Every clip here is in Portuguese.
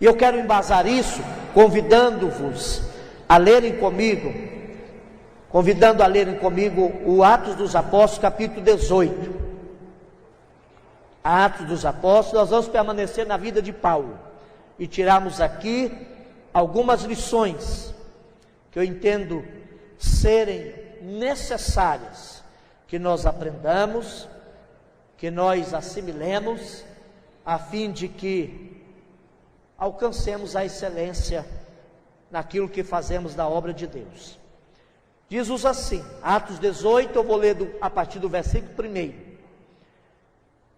E eu quero embasar isso convidando-vos a lerem comigo, o Atos dos Apóstolos, capítulo 18. Atos dos Apóstolos, nós vamos permanecer na vida de Paulo e tirarmos aqui algumas lições que eu entendo serem necessárias que nós aprendamos, que nós assimilemos, a fim de que alcancemos a excelência naquilo que fazemos da obra de Deus. Diz-nos assim, Atos 18, eu vou ler a partir do versículo 1.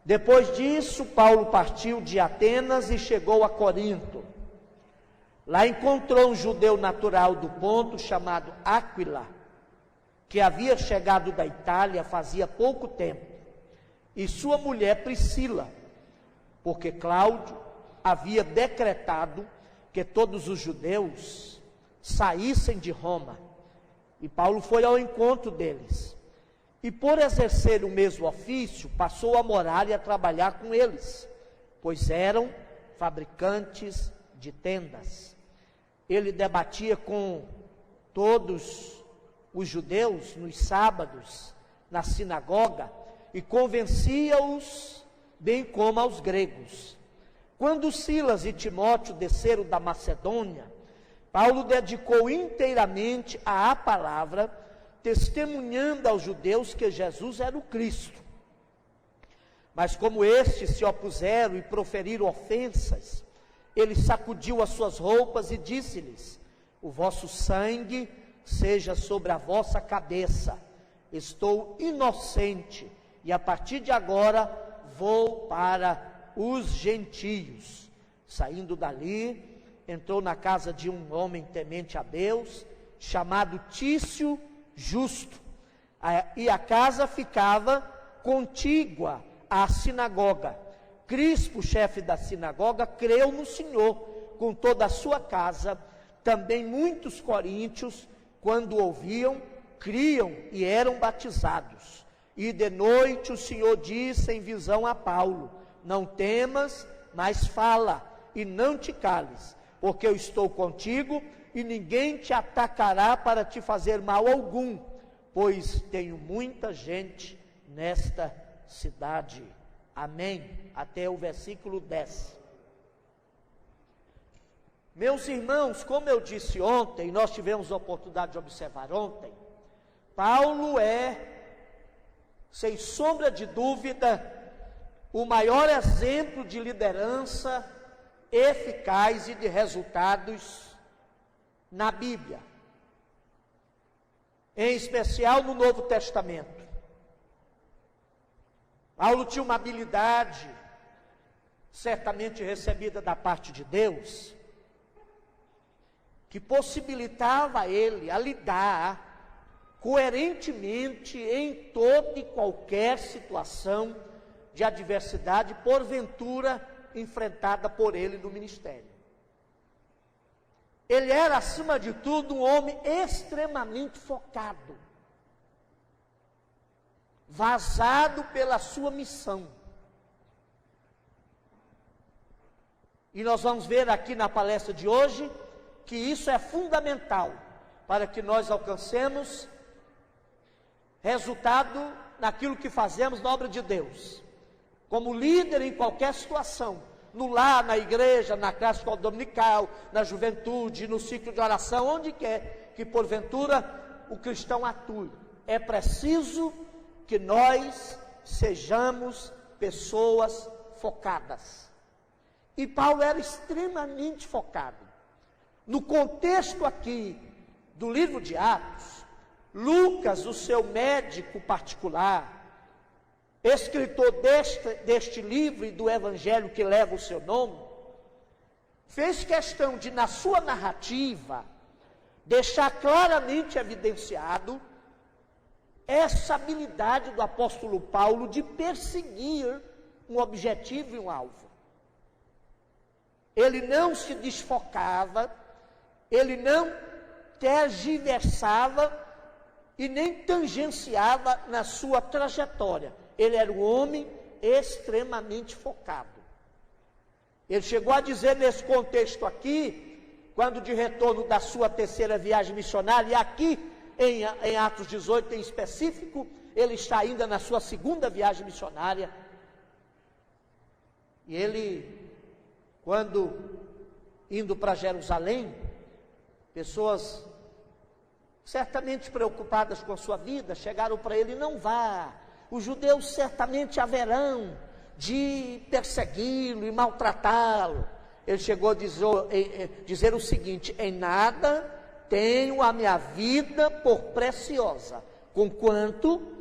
Depois disso, Paulo partiu de Atenas e chegou a Corinto. Lá encontrou um judeu natural do Ponto, chamado Áquila, que havia chegado da Itália fazia pouco tempo, e sua mulher Priscila, porque Cláudio havia decretado que todos os judeus saíssem de Roma, e Paulo foi ao encontro deles. E por exercer o mesmo ofício, passou a morar e a trabalhar com eles, pois eram fabricantes de tendas. Ele debatia com todos os judeus nos sábados, na sinagoga, e convencia-os, bem como aos gregos. Quando Silas e Timóteo desceram da Macedônia, Paulo dedicou inteiramente à palavra, testemunhando aos judeus que Jesus era o Cristo. Mas como estes se opuseram e proferiram ofensas, ele sacudiu as suas roupas e disse-lhes: o vosso sangue seja sobre a vossa cabeça, estou inocente, e a partir de agora vou para os gentios. Saindo dali, entrou na casa de um homem temente a Deus, chamado Tício Justo, e a casa ficava contígua à sinagoga. Crispo, chefe da sinagoga, creu no Senhor com toda a sua casa. Também muitos coríntios, quando ouviam, criam e eram batizados. E de noite o Senhor disse em visão a Paulo: não temas, mas fala, e não te cales, porque eu estou contigo, e ninguém te atacará para te fazer mal algum, pois tenho muita gente nesta cidade. Amém. Até o versículo 10. Meus irmãos, como eu disse ontem, nós tivemos a oportunidade de observar ontem, Paulo é, sem sombra de dúvida, o maior exemplo de liderança eficaz e de resultados na Bíblia, em especial no Novo Testamento. Paulo tinha uma habilidade, certamente recebida da parte de Deus, que possibilitava a ele a lidar coerentemente em toda e qualquer situação de adversidade, porventura enfrentada por ele no ministério. Ele era, acima de tudo, um homem extremamente focado, vazado pela sua missão. E nós vamos ver aqui na palestra de hoje que isso é fundamental para que nós alcancemos resultado naquilo que fazemos na obra de Deus. Como líder em qualquer situação, no lar, na igreja, na classe escola dominical, na juventude, no ciclo de oração, onde quer que porventura o cristão atue. É preciso que nós sejamos pessoas focadas. E Paulo era extremamente focado. No contexto aqui do livro de Atos, Lucas, o seu médico particular, escritor deste livro e do evangelho que leva o seu nome, fez questão de, na sua narrativa, deixar claramente evidenciado essa habilidade do apóstolo Paulo de perseguir um objetivo e um alvo. Ele não se desfocava, ele não tergiversava e nem tangenciava na sua trajetória. Ele era um homem extremamente focado. Ele chegou a dizer nesse contexto aqui, quando de retorno da sua terceira viagem missionária, e aqui em Atos 18 em específico, ele está ainda na sua segunda viagem missionária. E ele, quando indo para Jerusalém, pessoas certamente preocupadas com a sua vida, chegaram para ele: não vá, os judeus certamente haverão de persegui-lo e maltratá-lo. Ele chegou a dizer o seguinte: em nada tenho a minha vida por preciosa, conquanto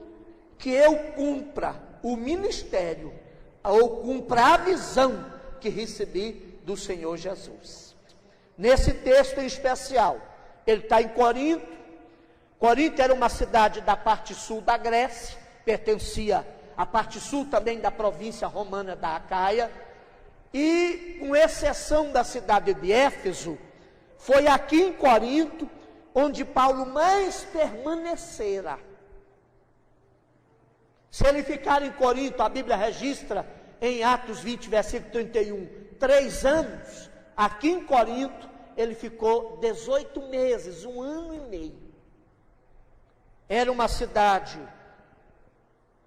que eu cumpra o ministério, ou cumpra a visão que recebi do Senhor Jesus. Nesse texto em especial, ele está em Corinto. Corinto era uma cidade da parte sul da Grécia, pertencia à parte sul também da província romana da Acaia, e com exceção da cidade de Éfeso, foi aqui em Corinto onde Paulo mais permanecera. Se ele ficar em Corinto, a Bíblia registra em Atos 20, versículo 31, 3 anos. Aqui em Corinto, ele ficou 18 meses, 1 ano e meio. Era uma cidade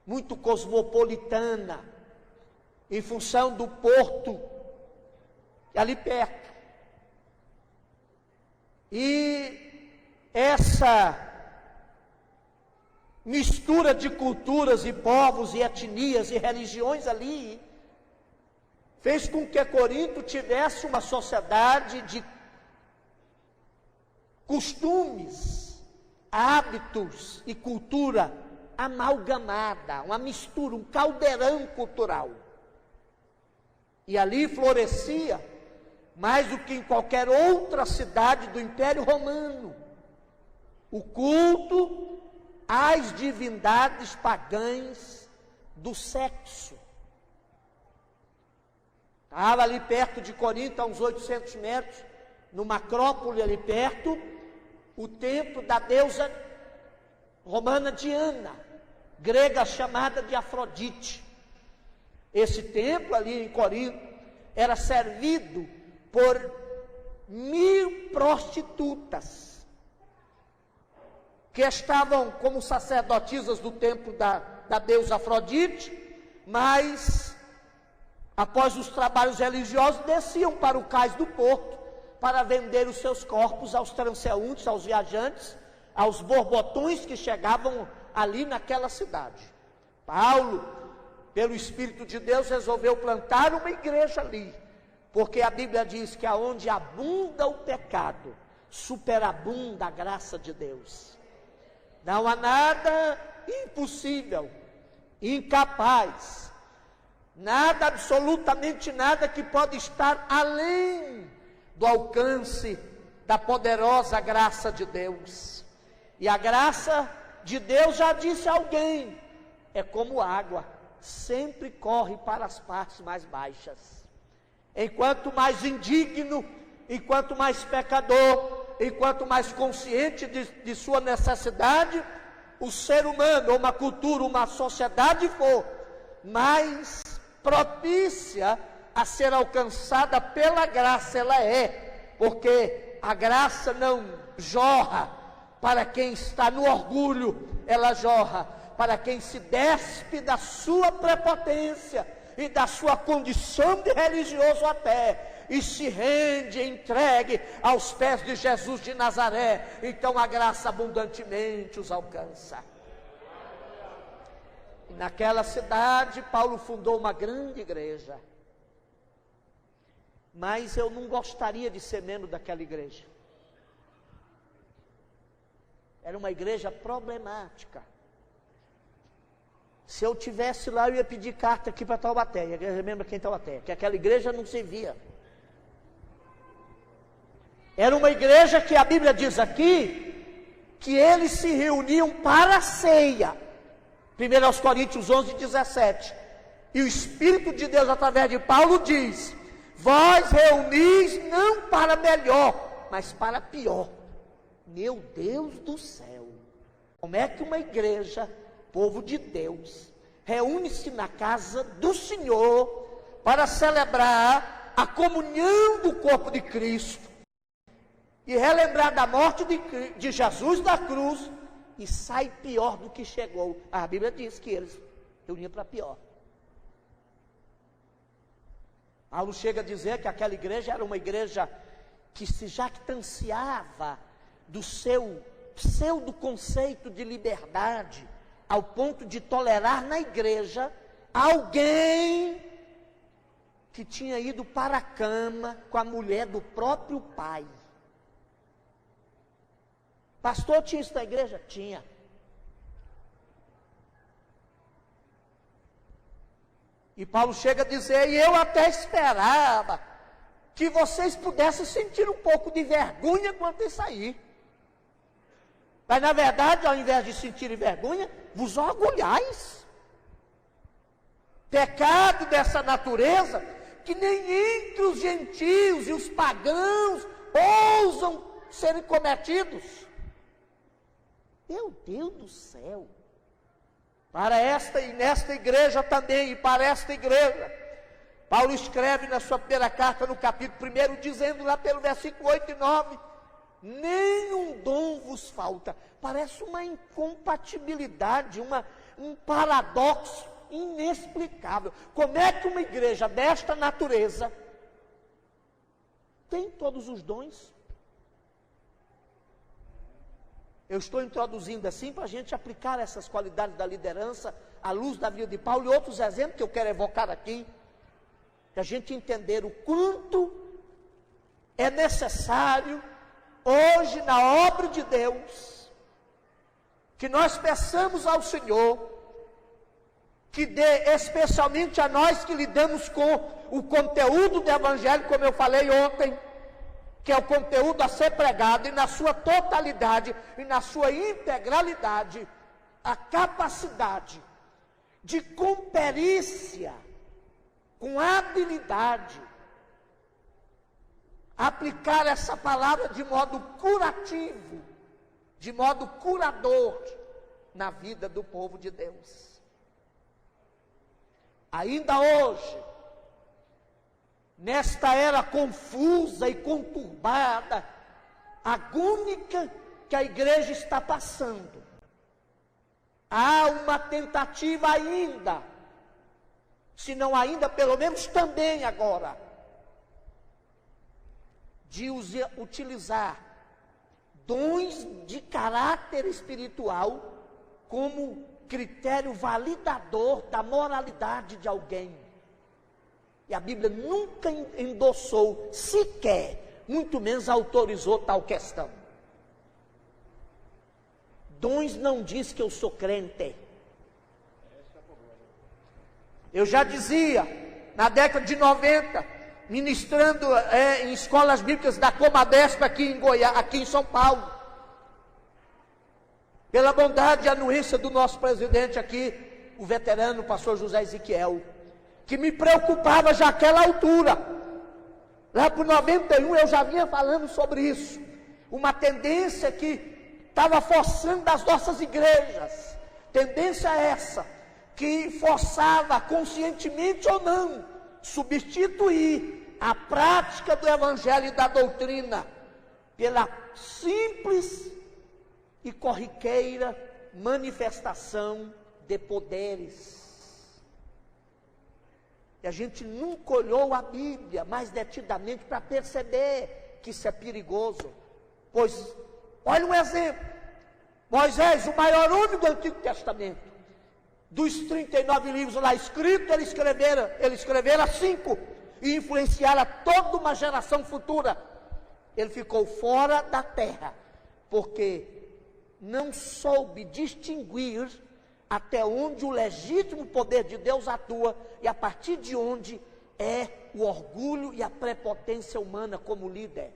muito cosmopolitana, em função do porto ali perto. E essa mistura de culturas e povos e etnias e religiões ali fez com que Corinto tivesse uma sociedade de costumes, hábitos e cultura amalgamada, uma mistura, um caldeirão cultural. E ali florescia, mais do que em qualquer outra cidade do Império Romano, o culto às divindades pagãs do sexo. Estava ali perto de Corinto, a uns 800 metros, numa acrópole ali perto, o templo da deusa romana Diana, grega chamada de Afrodite. Esse templo ali em Corinto era servido por 1000 prostitutas, que estavam como sacerdotisas do templo da deusa Afrodite, mas após os trabalhos religiosos desciam para o cais do porto para vender os seus corpos aos transeuntes, aos viajantes, aos borbotões que chegavam ali naquela cidade. Paulo, pelo Espírito de Deus, resolveu plantar uma igreja ali, porque a Bíblia diz que aonde abunda o pecado, superabunda a graça de Deus. Não há nada impossível, incapaz, nada, absolutamente nada que pode estar além do alcance da poderosa graça de Deus. E a graça de Deus, já disse alguém, é como água, sempre corre para as partes mais baixas. Enquanto mais indigno, enquanto mais pecador, enquanto mais consciente de sua necessidade, o ser humano, ou uma cultura, uma sociedade for, mais propícia a ser alcançada pela graça ela é, porque a graça não jorra para quem está no orgulho, ela jorra para quem se despe da sua prepotência e da sua condição de religioso até, e se rende, entregue aos pés de Jesus de Nazaré. Então a graça abundantemente os alcança. E naquela cidade Paulo fundou uma grande igreja, mas eu não gostaria de ser membro daquela igreja. Era uma igreja problemática. Se eu tivesse lá, eu ia pedir carta aqui para Taubaté. E a igreja lembra quem Taubaté, que aquela igreja não servia. Era uma igreja que a Bíblia diz aqui, que eles se reuniam para a ceia. 1 Coríntios 11, 17. E o Espírito de Deus, através de Paulo, diz: vós reunis não para melhor, mas para pior. Meu Deus do céu! Como é que uma igreja, povo de Deus, reúne-se na casa do Senhor para celebrar a comunhão do corpo de Cristo, e relembrar da morte de Jesus na cruz, e sai pior do que chegou. A Bíblia diz que eles reuniam para pior. Paulo chega a dizer que aquela igreja era uma igreja que se jactanciava do seu pseudo conceito de liberdade, ao ponto de tolerar na igreja alguém que tinha ido para a cama com a mulher do próprio pai. Pastor, tinha isso na igreja? Tinha. E Paulo chega a dizer, e eu até esperava que vocês pudessem sentir um pouco de vergonha quanto isso aí. Mas na verdade, ao invés de sentirem vergonha, vos orgulhais. Pecado dessa natureza, que nem entre os gentios e os pagãos ousam serem cometidos. Meu Deus do céu! Para esta e nesta igreja também, e para esta igreja, Paulo escreve na sua primeira carta, no capítulo 1, dizendo lá pelo versículo 8 e 9, nenhum dom vos falta. Parece uma incompatibilidade, um paradoxo inexplicável. Como é que uma igreja desta natureza tem todos os dons? Eu estou introduzindo assim para a gente aplicar essas qualidades da liderança à luz da vida de Paulo e outros exemplos que eu quero evocar aqui, para a gente entender o quanto é necessário hoje na obra de Deus, que nós peçamos ao Senhor, que dê especialmente a nós que lidamos com o conteúdo do Evangelho, como eu falei ontem, que é o conteúdo a ser pregado, e na sua totalidade, e na sua integralidade, a capacidade de com perícia, com habilidade, aplicar essa palavra de modo curativo, de modo curador, na vida do povo de Deus. Ainda hoje, nesta era confusa e conturbada, agônica que a igreja está passando, há uma tentativa ainda, se não ainda, pelo menos também agora, de utilizar dons de caráter espiritual como critério validador da moralidade de alguém. E a Bíblia nunca endossou, sequer, muito menos autorizou tal questão. Dons não diz que eu sou crente. Eu já dizia, na década de 90, ministrando em escolas bíblicas da Comadesp aqui em Goiás, aqui em São Paulo, pela bondade e anuência do nosso presidente aqui, o veterano pastor José Ezequiel, que me preocupava já àquela altura. Lá por 91 eu já vinha falando sobre isso. Uma tendência que estava forçando das nossas igrejas. Tendência essa, que forçava, conscientemente ou não, substituir a prática do evangelho e da doutrina pela simples e corriqueira manifestação de poderes. E a gente nunca olhou a Bíblia mais detidamente para perceber que isso é perigoso. Pois, olha um exemplo. Moisés, o maior homem do Antigo Testamento, dos 39 livros lá escritos, ele escrevera 5 e influenciara toda uma geração futura. Ele ficou fora da terra, porque não soube distinguir até onde o legítimo poder de Deus atua e a partir de onde é o orgulho e a prepotência humana como líder.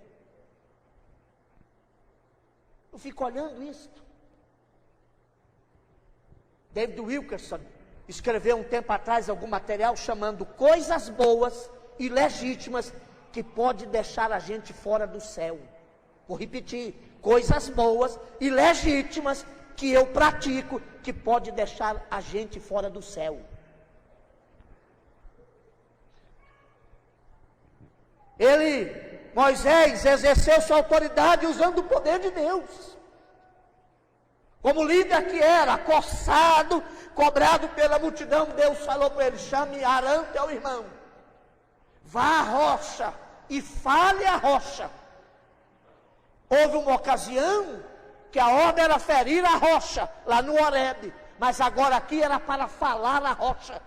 Eu fico olhando isso. David Wilkerson escreveu um tempo atrás algum material chamando coisas boas e legítimas que pode deixar a gente fora do céu. Vou repetir, coisas boas e legítimas que eu pratico, que pode deixar a gente fora do céu. Moisés exerceu sua autoridade usando o poder de Deus. Como líder que era, acossado, cobrado pela multidão, Deus falou para ele: chame Arão, teu irmão, vá à rocha e fale a rocha. Houve uma ocasião que a ordem era ferir a rocha, lá no Horebe, mas agora aqui era para falar a rocha.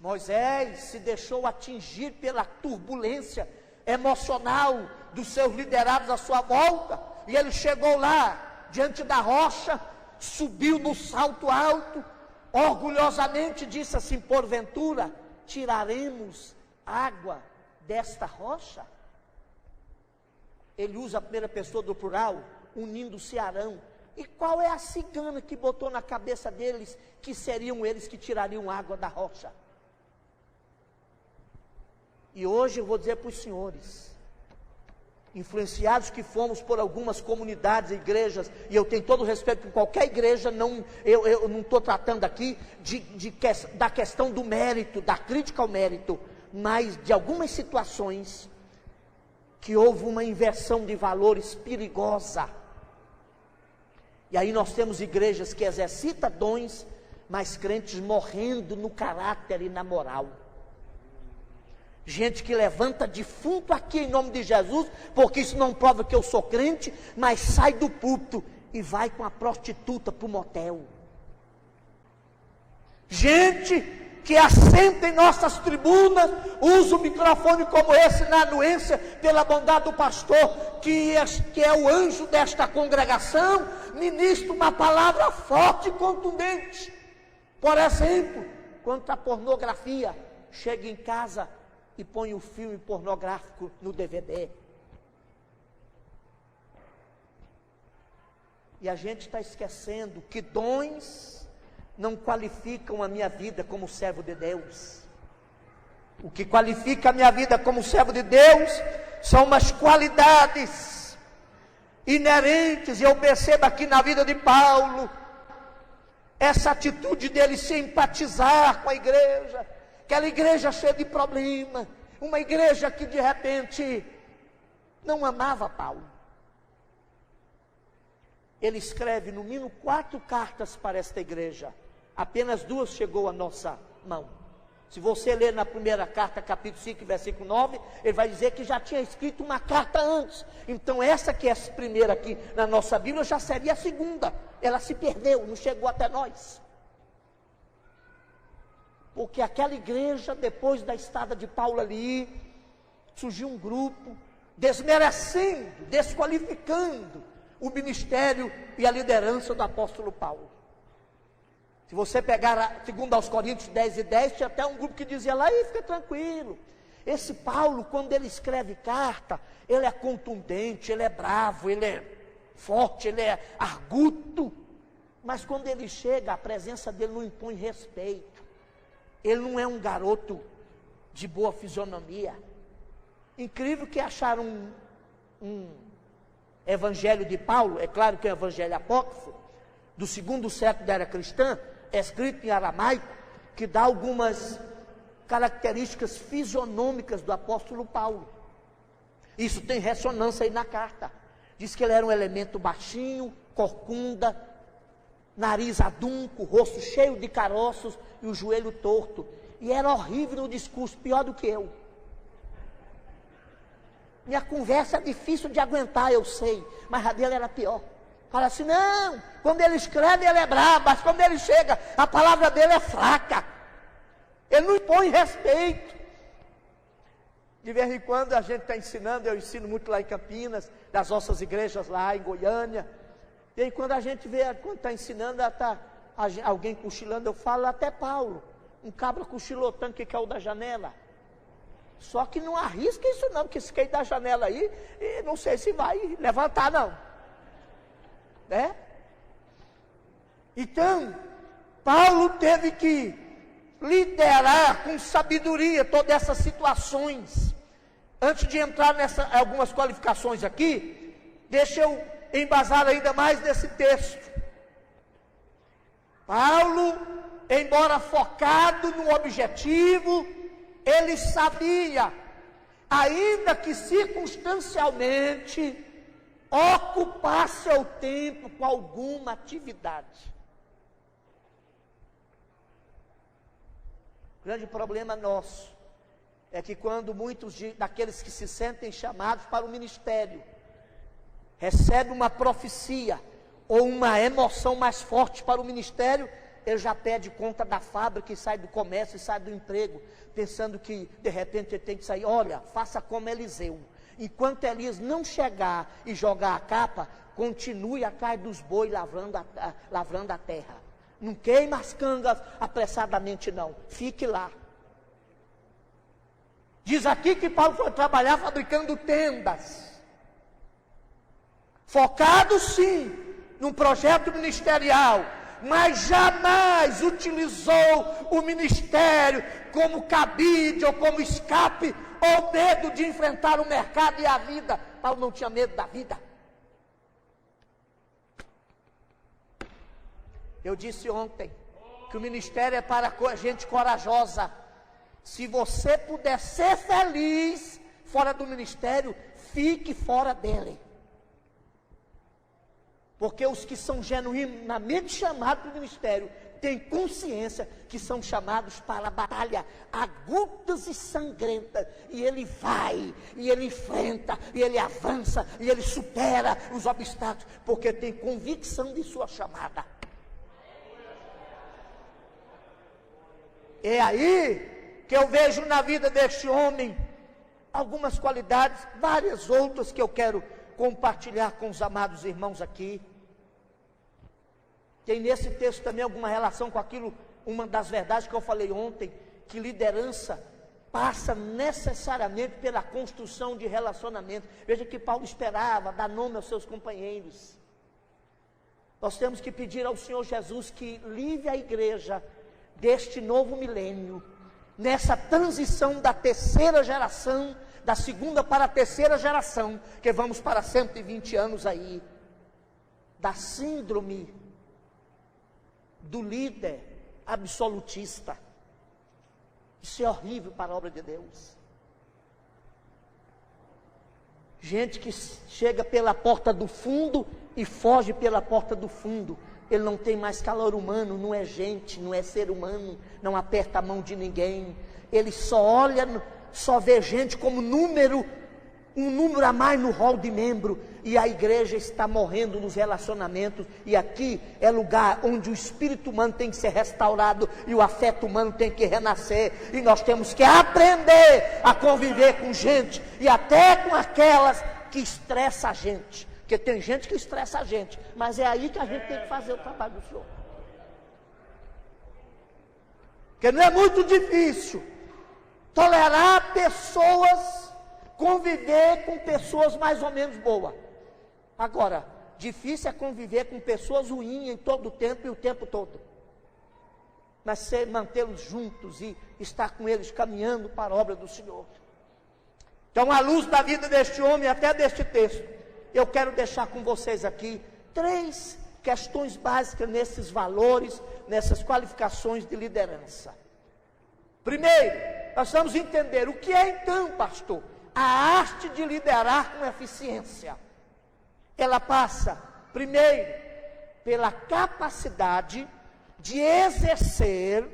Moisés se deixou atingir pela turbulência emocional dos seus liderados à sua volta, e ele chegou lá, diante da rocha, subiu no salto alto, orgulhosamente disse assim: porventura tiraremos água desta rocha? Ele usa a primeira pessoa do plural, unindo-se a Arão. E qual é a cigana que botou na cabeça deles que seriam eles que tirariam água da rocha? E hoje eu vou dizer para os senhores, influenciados que fomos por algumas comunidades e igrejas, e eu tenho todo o respeito por qualquer igreja, eu não estou tratando aqui da questão do mérito, da crítica ao mérito, mas de algumas situações que houve uma inversão de valores perigosa. E aí nós temos igrejas que exercitam dons, mas crentes morrendo no caráter e na moral. Gente que levanta defunto aqui em nome de Jesus, porque isso não prova que eu sou crente, mas sai do púlpito e vai com a prostituta para o motel. Gente que assenta em nossas tribunas, usa o microfone como esse na anuência, pela bondade do pastor, que é o anjo desta congregação, ministra uma palavra forte e contundente. Por exemplo, quanto à pornografia, chega em casa e põe o filme pornográfico no DVD. E a gente está esquecendo que dons não qualificam a minha vida como servo de Deus. O que qualifica a minha vida como servo de Deus são umas qualidades inerentes, e eu percebo aqui na vida de Paulo, essa atitude dele se empatizar com a igreja, aquela igreja cheia de problema, uma igreja que de repente não amava Paulo. Ele escreve no mínimo 4 cartas para esta igreja, apenas 2 chegou à nossa mão. Se você ler na primeira carta, capítulo 5, versículo 9, ele vai dizer que já tinha escrito uma carta antes. Então essa que é a primeira aqui na nossa Bíblia já seria a segunda. Ela se perdeu, não chegou até nós. Porque aquela igreja, depois da estada de Paulo ali, surgiu um grupo desmerecendo, desqualificando o ministério e a liderança do apóstolo Paulo. Se você pegar, segundo aos Coríntios 10:10, tinha até um grupo que dizia lá: fica tranquilo, esse Paulo, quando ele escreve carta, ele é contundente, ele é bravo, ele é forte, ele é arguto, mas quando ele chega, a presença dele não impõe respeito, ele não é um garoto de boa fisionomia. Incrível que acharam um evangelho de Paulo, é claro que é um evangelho apócrifo, do 2º século da era cristã, escrito em aramaico, que dá algumas características fisionômicas do apóstolo Paulo. Isso tem ressonância aí na carta. Diz que ele era um elemento baixinho, corcunda, nariz adunco, rosto cheio de caroços e o joelho torto. E era horrível no discurso, pior do que eu. Minha conversa é difícil de aguentar, eu sei, mas a dele era pior. Fala assim: não, quando ele escreve ele é brabo, mas quando ele chega, a palavra dele é fraca. Ele não impõe respeito. De vez em quando a gente está ensinando, eu ensino muito lá em Campinas, das nossas igrejas lá em Goiânia. E aí quando a gente vê, quando está ensinando, alguém cochilando, eu falo até Paulo, um cabra cochilotando que caiu da janela. Só que não arrisca isso não, porque se cair da janela aí, não sei se vai levantar não. Né? Então, Paulo teve que liderar com sabedoria todas essas situações. Antes de entrar nessa algumas qualificações aqui, deixa eu embasar ainda mais nesse texto. Paulo, embora focado no objetivo, ele sabia, ainda que circunstancialmente, ocupar seu tempo com alguma atividade. O grande problema nosso é que quando muitos daqueles que se sentem chamados para o ministério recebem uma profecia ou uma emoção mais forte para o ministério, ele já pede conta da fábrica e sai do comércio e sai do emprego, pensando que de repente ele tem que sair. Olha, faça como Eliseu. Enquanto Elias não chegar e jogar a capa, continue atrás dos bois lavrando a terra. Não queima as cangas apressadamente não, fique lá. Diz aqui que Paulo foi trabalhar fabricando tendas. Focado sim, num projeto ministerial, mas jamais utilizou o ministério como cabide ou como escape, ou medo de enfrentar o mercado e a vida. Paulo não tinha medo da vida. Eu disse ontem que o ministério é para gente corajosa. Se você puder ser feliz fora do ministério, fique fora dele. Porque os que são genuinamente chamados para o ministério têm consciência que são chamados para a batalha agudas e sangrentas. E ele vai, e ele enfrenta, e ele avança, e ele supera os obstáculos, porque tem convicção de sua chamada. É aí que eu vejo na vida deste homem algumas qualidades, várias outras que eu quero compartilhar com os amados irmãos aqui. Tem nesse texto também alguma relação com aquilo, uma das verdades que eu falei ontem, que liderança passa necessariamente pela construção de relacionamento. Veja que Paulo esperava dar nome aos seus companheiros. Nós temos que pedir ao Senhor Jesus que livre a igreja deste novo milênio, nessa transição da terceira geração, da segunda para a terceira geração, que vamos para 120 anos aí, da síndrome do líder absolutista. Isso é horrível para a obra de Deus. Gente que chega pela porta do fundo e foge pela porta do fundo. Ele não tem mais calor humano, não é gente, não é ser humano, não aperta a mão de ninguém. Ele só olha, só vê gente como número, um número a mais no rol de membro. E a igreja está morrendo nos relacionamentos. E aqui é lugar onde o espírito humano tem que ser restaurado e o afeto humano tem que renascer. E nós temos que aprender a conviver com gente, e até com aquelas que estressam a gente. Porque tem gente que estressa a gente, mas é aí que a gente tem que fazer o trabalho do Senhor. Porque não é muito difícil tolerar pessoas, conviver com pessoas mais ou menos boas. Agora, difícil é conviver com pessoas ruins em todo o tempo e o tempo todo. Mas mantê-los juntos e estar com eles caminhando para a obra do Senhor. Então, à luz da vida deste homem, até deste texto, eu quero deixar com vocês aqui 3 questões básicas nesses valores, nessas qualificações de liderança. Primeiro, nós vamos entender o que é então, pastor, a arte de liderar com eficiência. Ela passa, primeiro, pela capacidade de exercer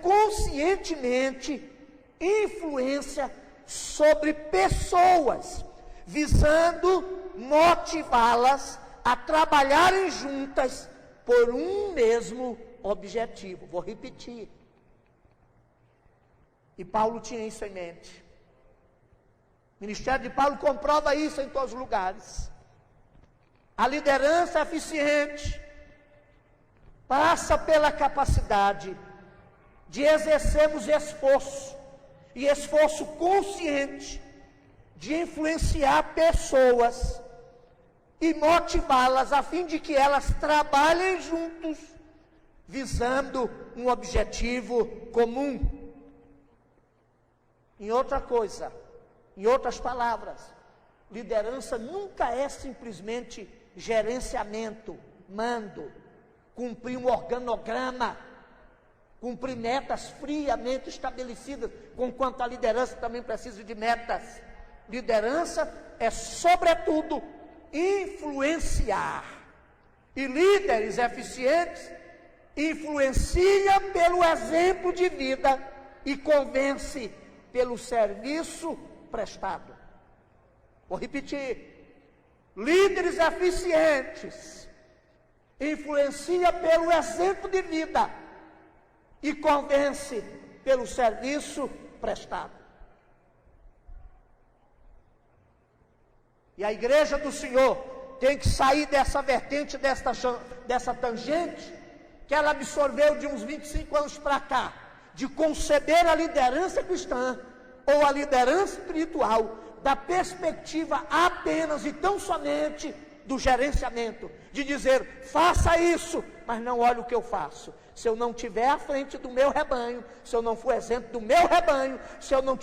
conscientemente influência sobre pessoas, visando motivá-las a trabalharem juntas por um mesmo objetivo. Vou repetir. E Paulo tinha isso em mente. O ministério de Paulo comprova isso em todos os lugares. A liderança eficiente passa pela capacidade de exercermos esforço, e esforço consciente, de influenciar pessoas e motivá-las a fim de que elas trabalhem juntos, visando um objetivo comum. Em outras palavras, liderança nunca é simplesmente gerenciamento, mando, cumprir um organograma. cumprir metas friamente estabelecidas, conquanto a liderança também precisa de metas. Liderança é, sobretudo, influenciar. E líderes eficientes influenciam pelo exemplo de vida e convence pelo serviço prestado. Vou repetir: líderes eficientes influenciam pelo exemplo de vida e convence pelo serviço prestado. E a igreja do Senhor tem que sair dessa vertente, dessa tangente, que ela absorveu de uns 25 anos para cá, de conceber a liderança cristã, ou a liderança espiritual, da perspectiva apenas e tão somente do gerenciamento, de dizer, faça isso, mas não olhe o que eu faço. Se eu não estiver à frente do meu rebanho, se eu não for exemplo do meu rebanho, se eu não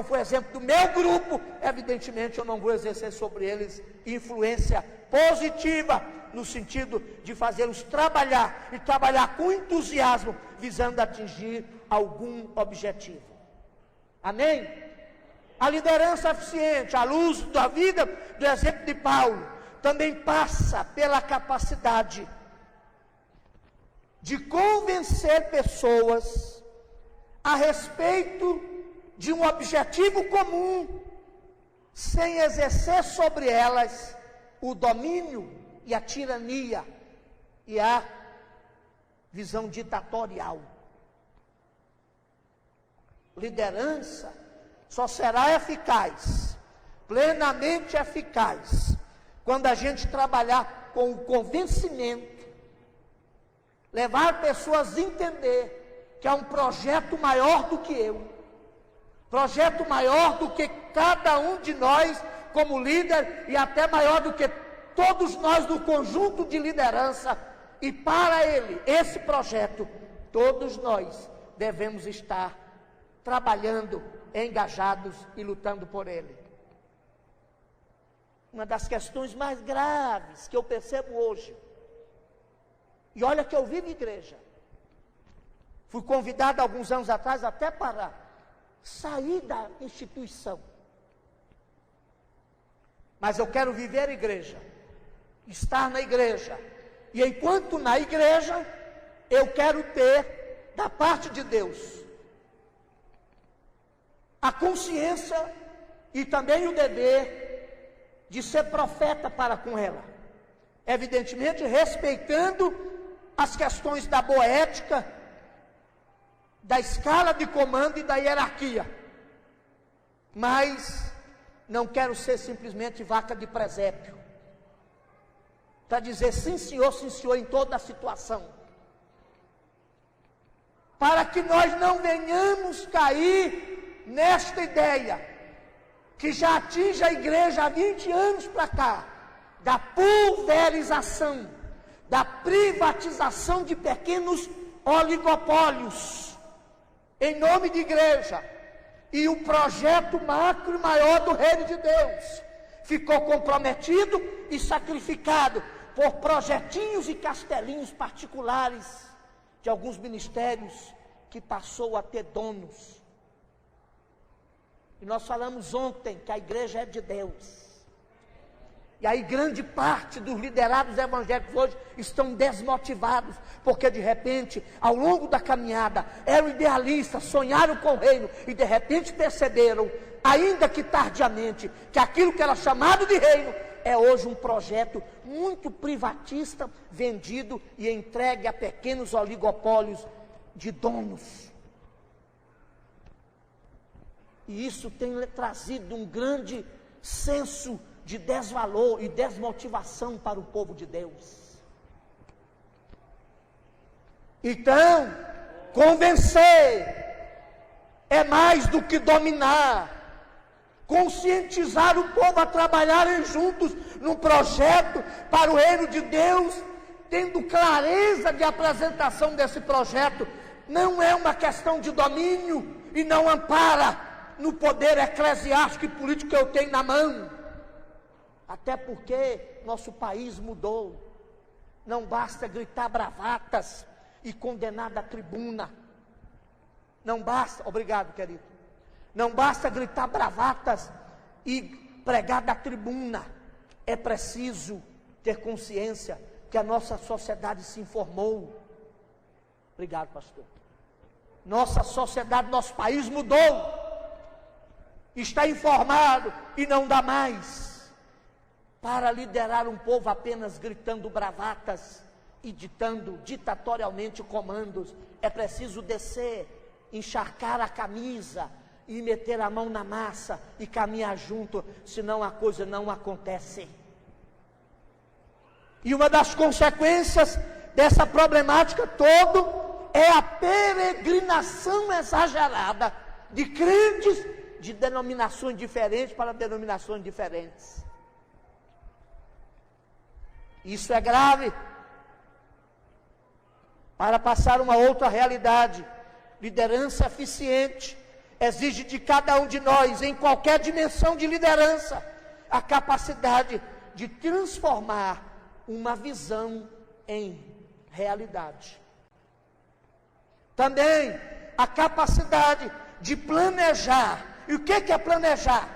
for exemplo do meu grupo, evidentemente eu não vou exercer sobre eles influência positiva, no sentido de fazê-los trabalhar, e trabalhar com entusiasmo, visando atingir algum objetivo. Amém? A liderança eficiente, à luz da vida do exemplo de Paulo, também passa pela capacidade de convencer pessoas a respeito de um objetivo comum, sem exercer sobre elas o domínio e a tirania e a visão ditatorial. Liderança só será eficaz, plenamente eficaz, quando a gente trabalhar com o convencimento, levar pessoas a entender que há um projeto maior do que eu, projeto maior do que cada um de nós como líder, e até maior do que todos nós do conjunto de liderança, e para ele, esse projeto, todos nós devemos estar trabalhando, engajados e lutando por ele. Uma das questões mais graves que eu percebo hoje, e olha que eu vivo em igreja, fui convidado alguns anos atrás até para sair da instituição, mas eu quero viver a igreja, estar na igreja, e enquanto na igreja, eu quero ter da parte de Deus a consciência e também o dever de ser profeta para com ela, evidentemente respeitando as questões da boa ética, da escala de comando e da hierarquia, mas não quero ser simplesmente vaca de presépio, para dizer sim senhor em toda a situação, para que nós não venhamos cair nesta ideia, que já atinge a igreja há 20 anos para cá, da pulverização, da privatização de pequenos oligopólios, em nome de igreja, e o projeto macro e maior do reino de Deus ficou comprometido e sacrificado por projetinhos e castelinhos particulares de alguns ministérios, que passou a ter donos. E nós falamos ontem que a igreja é de Deus. E aí grande parte dos liderados evangélicos hoje estão desmotivados, porque de repente, ao longo da caminhada, eram idealistas, sonharam com o reino, e de repente perceberam, ainda que tardiamente, que aquilo que era chamado de reino, é hoje um projeto muito privatista, vendido e entregue a pequenos oligopólios de donos. E isso tem trazido um grande senso de desvalor e desmotivação para o povo de Deus. Então, convencer é mais do que dominar. Conscientizar o povo a trabalharem juntos num projeto para o reino de Deus, tendo clareza de apresentação desse projeto, não é uma questão de domínio e não ampara no poder eclesiástico e político que eu tenho na mão. Até porque nosso país mudou. Não basta gritar bravatas e condenar da tribuna. Não basta, obrigado, querido. Não basta gritar bravatas e pregar da tribuna. É preciso ter consciência que a nossa sociedade se informou. Obrigado, pastor. Nossa sociedade, nosso país mudou. Está informado e não dá mais para liderar um povo apenas gritando bravatas e ditando ditatorialmente comandos. É preciso descer, encharcar a camisa e meter a mão na massa e caminhar junto, senão a coisa não acontece. E uma das consequências dessa problemática toda é a peregrinação exagerada de crentes de denominações diferentes para denominações diferentes. Isso é grave. Para passar uma outra realidade, liderança eficiente exige de cada um de nós, em qualquer dimensão de liderança, a capacidade de transformar uma visão em realidade. Também a capacidade de planejar. E o que é planejar?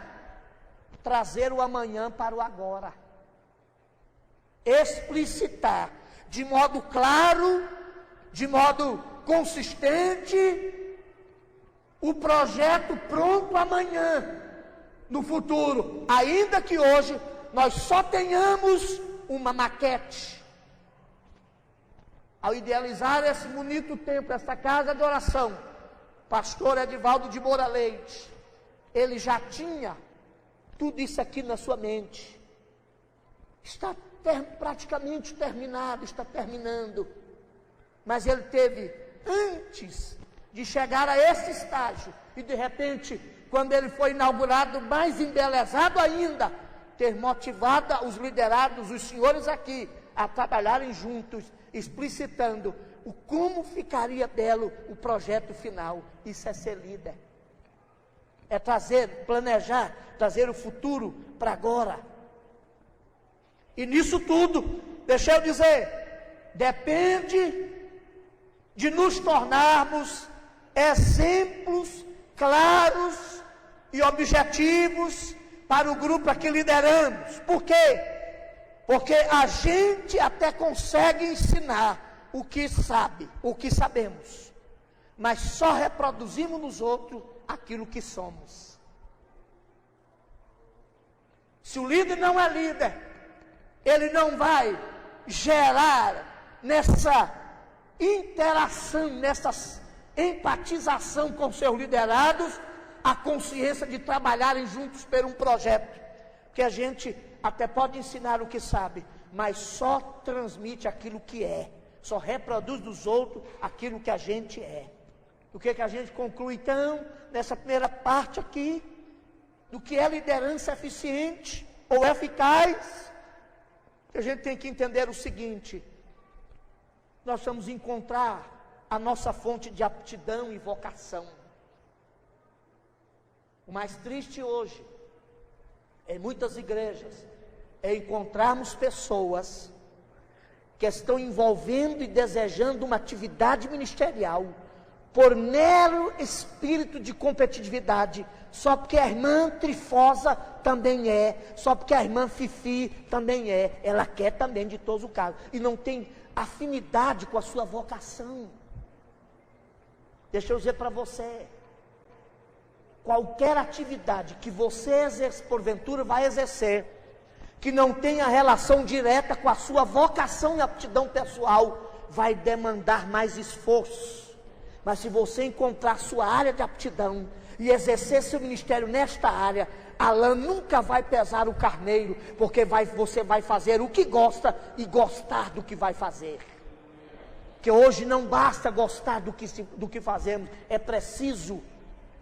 Trazer o amanhã para o agora. Explicitar de modo claro, de modo consistente, o projeto pronto amanhã, no futuro, ainda que hoje nós só tenhamos uma maquete. Ao idealizar esse bonito templo, essa casa de oração, pastor Edivaldo de Moura Leite, ele já tinha tudo isso aqui na sua mente. Está praticamente terminado, está terminando. Mas ele teve, antes de chegar a esse estágio, e de repente, quando ele foi inaugurado, mais embelezado ainda, ter motivado os liderados, os senhores aqui, a trabalharem juntos, explicitando o como ficaria belo o projeto final. Isso é ser líder. É planejar, trazer o futuro para agora. E nisso tudo, deixa eu dizer, depende de nos tornarmos exemplos claros e objetivos para o grupo a que lideramos. Por quê? Porque a gente até consegue ensinar o que sabe, o que sabemos, mas só reproduzimos nos outros aquilo que somos. Se o líder não é líder, ele não vai gerar nessa interação, nessa empatização com seus liderados, a consciência de trabalharem juntos por um projeto, que a gente até pode ensinar o que sabe, mas só transmite aquilo que é, só reproduz dos outros aquilo que a gente é. O que a gente conclui então, nessa primeira parte aqui, do que é liderança eficiente ou eficaz? A gente tem que entender o seguinte: nós vamos encontrar a nossa fonte de aptidão e vocação. O mais triste hoje, em muitas igrejas, é encontrarmos pessoas que estão envolvendo e desejando uma atividade ministerial por mero espírito de competitividade, só porque a irmã Trifosa também é, só porque a irmã Fifi também é, ela quer também de todos os casos, e não tem afinidade com a sua vocação. Deixa eu dizer para você, qualquer atividade que você porventura vai exercer, que não tenha relação direta com a sua vocação e aptidão pessoal, vai demandar mais esforço. Mas se você encontrar sua área de aptidão e exercer seu ministério nesta área, a lã nunca vai pesar o carneiro, porque você vai fazer o que gosta e gostar do que vai fazer. Que hoje não basta gostar do que fazemos, é preciso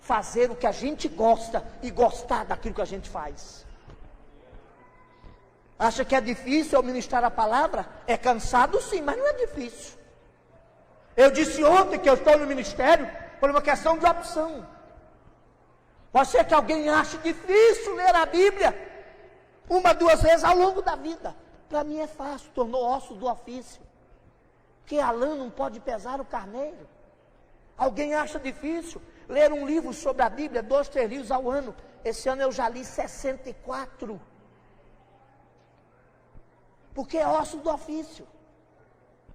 fazer o que a gente gosta e gostar daquilo que a gente faz. Acha que é difícil eu ministrar a palavra? É cansado sim, mas não é difícil. Eu disse ontem que eu estou no ministério por uma questão de opção. Pode ser que alguém ache difícil ler a Bíblia 1, 2 vezes ao longo da vida. Para mim é fácil, tornou ossos do ofício. Porque a lã não pode pesar o carneiro. Alguém acha difícil ler um livro sobre a Bíblia, 2, 3 livros ao ano? Esse ano eu já li 64. Porque é osso do ofício.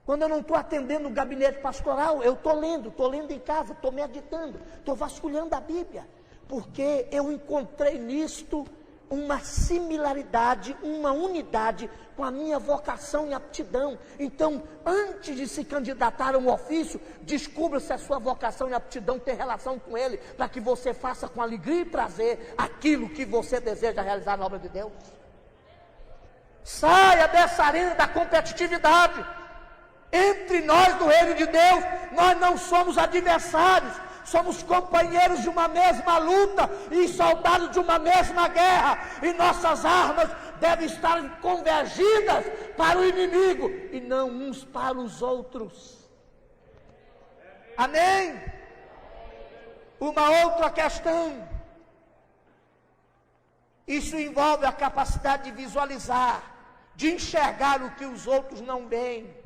Quando eu não estou atendendo o gabinete pastoral, eu estou lendo em casa, estou meditando, estou vasculhando a Bíblia. Porque eu encontrei nisto uma similaridade, uma unidade com a minha vocação e aptidão. Então, antes de se candidatar a um ofício, descubra se a sua vocação e aptidão tem relação com ele, para que você faça com alegria e prazer aquilo que você deseja realizar na obra de Deus. Saia dessa arena da competitividade. Entre nós do reino de Deus, nós não somos adversários, somos companheiros de uma mesma luta e soldados de uma mesma guerra, e nossas armas devem estar convergidas para o inimigo e não uns para os outros. Amém? Uma outra questão, isso envolve a capacidade de visualizar, de enxergar o que os outros não veem.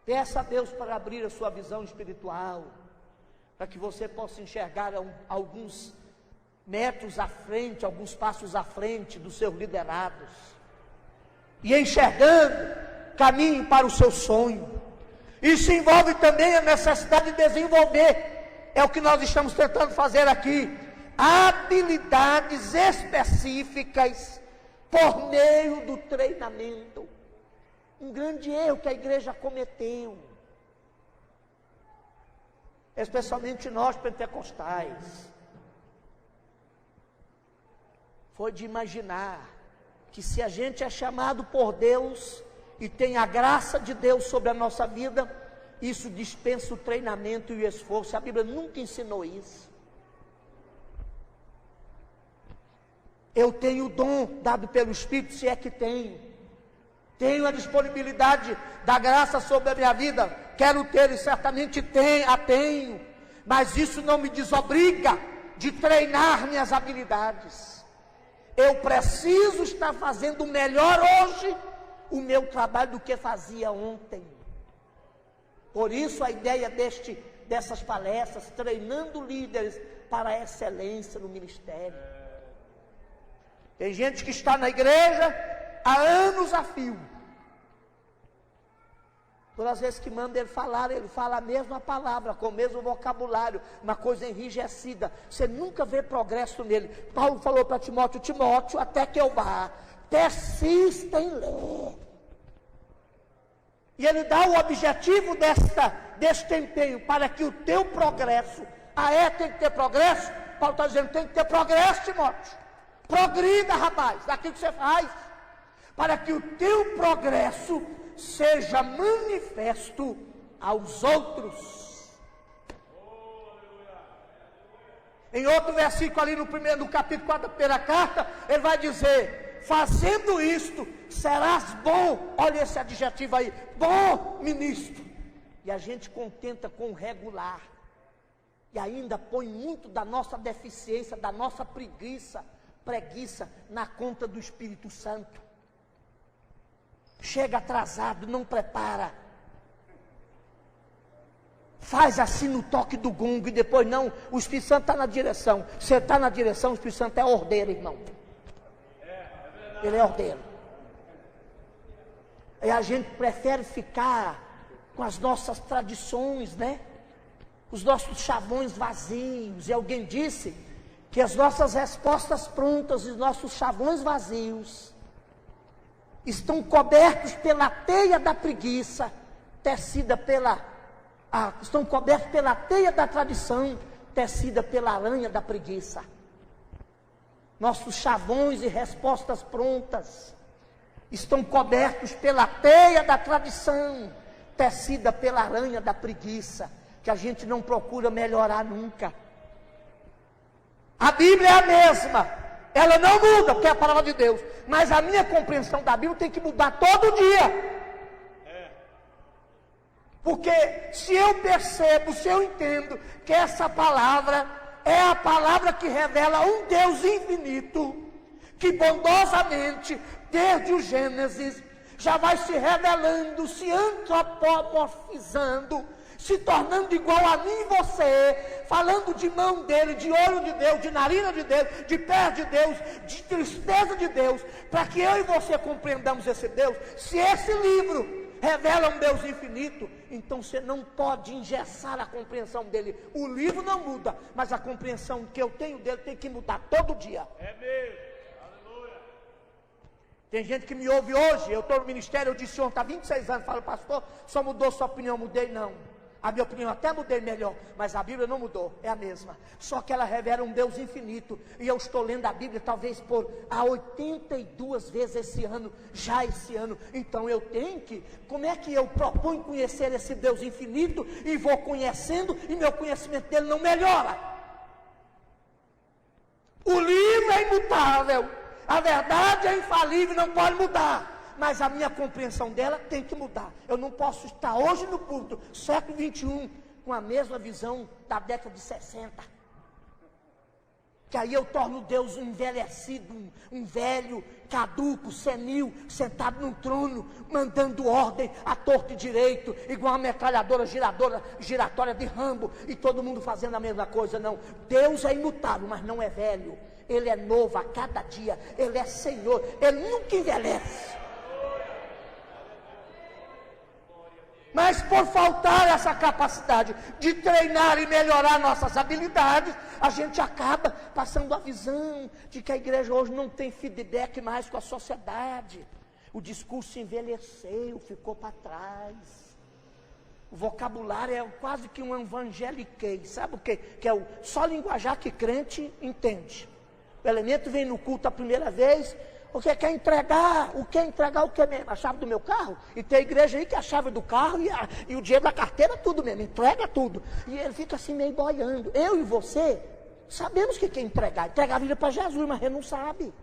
Peça a Deus para abrir a sua visão espiritual, para que você possa enxergar alguns metros à frente, alguns passos à frente dos seus liderados. E enxergando, caminhe para o seu sonho. Isso envolve também a necessidade de desenvolver, é o que nós estamos tentando fazer aqui, habilidades específicas por meio do treinamento. Um grande erro que a igreja cometeu, especialmente nós pentecostais, foi de imaginar que se a gente é chamado por Deus e tem a graça de Deus sobre a nossa vida, isso dispensa o treinamento e o esforço. A Bíblia nunca ensinou isso. Eu tenho o dom dado pelo Espírito, se é que tenho. Tenho a disponibilidade da graça sobre a minha vida, quero ter e certamente tenho, mas isso não me desobriga de treinar minhas habilidades. Eu preciso estar fazendo melhor hoje o meu trabalho do que fazia ontem. Por isso a ideia dessas palestras, treinando líderes para a excelência no ministério. Tem gente que está na igreja há anos a fio. Todas as vezes que manda ele falar, ele fala a mesma palavra, com o mesmo vocabulário, uma coisa enrijecida. Você nunca vê progresso nele. Paulo falou para Timóteo: Timóteo, até que eu vá, persista em ler. E ele dá o objetivo deste empenho, para que o teu progresso, tem que ter progresso? Paulo está dizendo, tem que ter progresso, Timóteo. Progrida, rapaz, daquilo que você faz, para que o teu progresso seja manifesto aos outros. Em outro versículo ali no capítulo 4 da primeira carta, ele vai dizer: fazendo isto, serás bom, olha esse adjetivo aí, bom ministro. E a gente contenta com o regular, e ainda põe muito da nossa deficiência, da nossa preguiça na conta do Espírito Santo. Chega atrasado, não prepara, faz assim no toque do gongo e depois não, o Espírito Santo está na direção. Você está na direção, o Espírito Santo é ordeiro, irmão. Ele é ordeiro. E a gente prefere ficar com as nossas tradições, né? Os nossos chavões vazios. E alguém disse que as nossas respostas prontas e os nossos chavões vazios estão cobertos pela teia da preguiça, estão cobertos pela teia da tradição, tecida pela aranha da preguiça. Nossos chavões e respostas prontas estão cobertos pela teia da tradição, tecida pela aranha da preguiça, que a gente não procura melhorar nunca. A Bíblia é a mesma. Ela não muda, porque é a palavra de Deus. Mas a minha compreensão da Bíblia tem que mudar todo dia. Porque se eu percebo, se eu entendo que essa palavra é a palavra que revela um Deus infinito, que bondosamente, desde o Gênesis, já vai se revelando, se antropomorfizando, se tornando igual a mim e você, falando de mão dele, de olho de Deus, de narina de Deus, de pé de Deus, de tristeza de Deus, para que eu e você compreendamos esse Deus. Se esse livro revela um Deus infinito, então você não pode engessar a compreensão dele. O livro não muda, mas a compreensão que eu tenho dele tem que mudar todo dia. É mesmo. Aleluia. Tem gente que me ouve hoje, eu estou no ministério, eu disse ontem, há 26 anos, falo, pastor, só mudou sua opinião, mudei não. A minha opinião até mudei melhor, mas a Bíblia não mudou, é a mesma. Só que ela revela um Deus infinito. E eu estou lendo a Bíblia talvez por 82 vezes esse ano, já esse ano. Então eu tenho que, como é que eu proponho conhecer esse Deus infinito e vou conhecendo e meu conhecimento dele não melhora? O livro é imutável, a verdade é infalível, não pode mudar. Mas a minha compreensão dela tem que mudar. Eu não posso estar hoje no púlpito, século 21, com a mesma visão da década de 60. Que aí eu torno Deus um envelhecido, um velho, caduco, senil, sentado num trono, mandando ordem à torto e direito, igual uma metralhadora giratória de Rambo, e todo mundo fazendo a mesma coisa. Não, Deus é imutável, mas não é velho. Ele é novo a cada dia, Ele é Senhor, Ele nunca envelhece. Mas por faltar essa capacidade de treinar e melhorar nossas habilidades, a gente acaba passando a visão de que a igreja hoje não tem feedback mais com a sociedade. O discurso envelheceu, ficou para trás. O vocabulário é quase que um evangeliquez, sabe o quê? Que é o só linguajar que crente entende. O elemento vem no culto a primeira vez, o que quer entregar? O que é entregar o que mesmo? A chave do meu carro? E tem igreja aí que é a chave do carro e o dinheiro da carteira, tudo mesmo, entrega tudo. E ele fica assim meio boiando. Eu e você sabemos o que é entregar. Entregar a vida para Jesus, mas ele não sabe.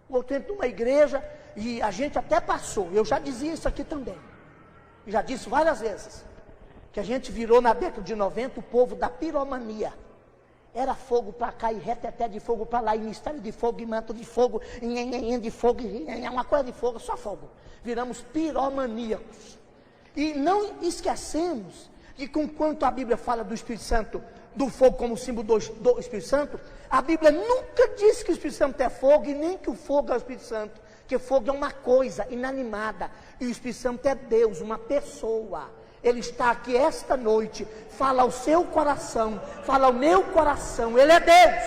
Eu tento uma igreja e a gente até passou. Eu já dizia isso aqui também. Já disse várias vezes. Que a gente virou na década de 90 o povo da piromania. Era fogo para cá e reteté de fogo para lá, e mistério de fogo, e manto de fogo, e de fogo, e uma coisa de fogo, só fogo. Viramos piromaníacos. E não esquecemos que, conquanto a Bíblia fala do Espírito Santo, do fogo como símbolo do Espírito Santo, a Bíblia nunca diz que o Espírito Santo é fogo, e nem que o fogo é o Espírito Santo. Porque fogo é uma coisa inanimada, e o Espírito Santo é Deus, uma pessoa. Ele está aqui esta noite, fala ao seu coração, fala ao meu coração, Ele é Deus.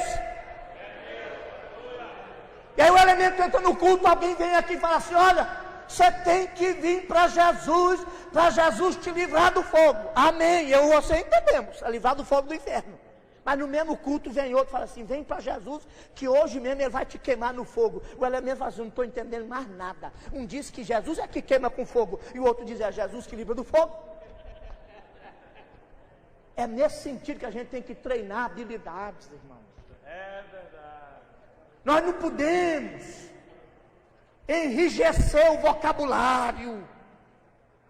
E aí o elemento entra no culto, alguém vem aqui e fala assim, olha, você tem que vir para Jesus te livrar do fogo. Amém, eu e você entendemos, é livrar do fogo do inferno. Mas no mesmo culto vem outro e fala assim, vem para Jesus, que hoje mesmo Ele vai te queimar no fogo. O elemento fala assim, não estou entendendo mais nada. Um diz que Jesus é que queima com fogo, e o outro diz, é Jesus que livra do fogo. É nesse sentido que a gente tem que treinar habilidades, irmãos. É verdade. Nós não podemos enrijecer o vocabulário.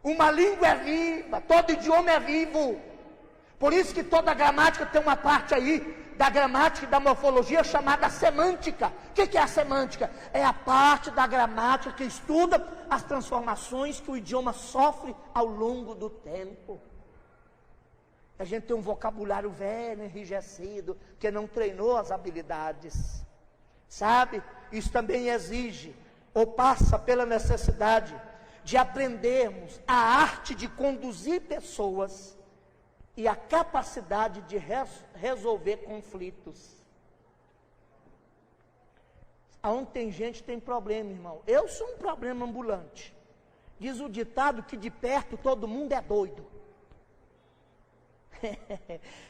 Uma língua é viva, todo idioma é vivo. Por isso que toda gramática tem uma parte aí da gramática e da morfologia chamada semântica. O que é a semântica? É a parte da gramática que estuda as transformações que o idioma sofre ao longo do tempo. A gente tem um vocabulário velho, enrijecido, que não treinou as habilidades. Sabe? Isso também exige, ou passa pela necessidade, de aprendermos a arte de conduzir pessoas e a capacidade de resolver conflitos. Aonde tem gente, tem problema, irmão. Eu sou um problema ambulante. Diz o ditado que de perto todo mundo é doido.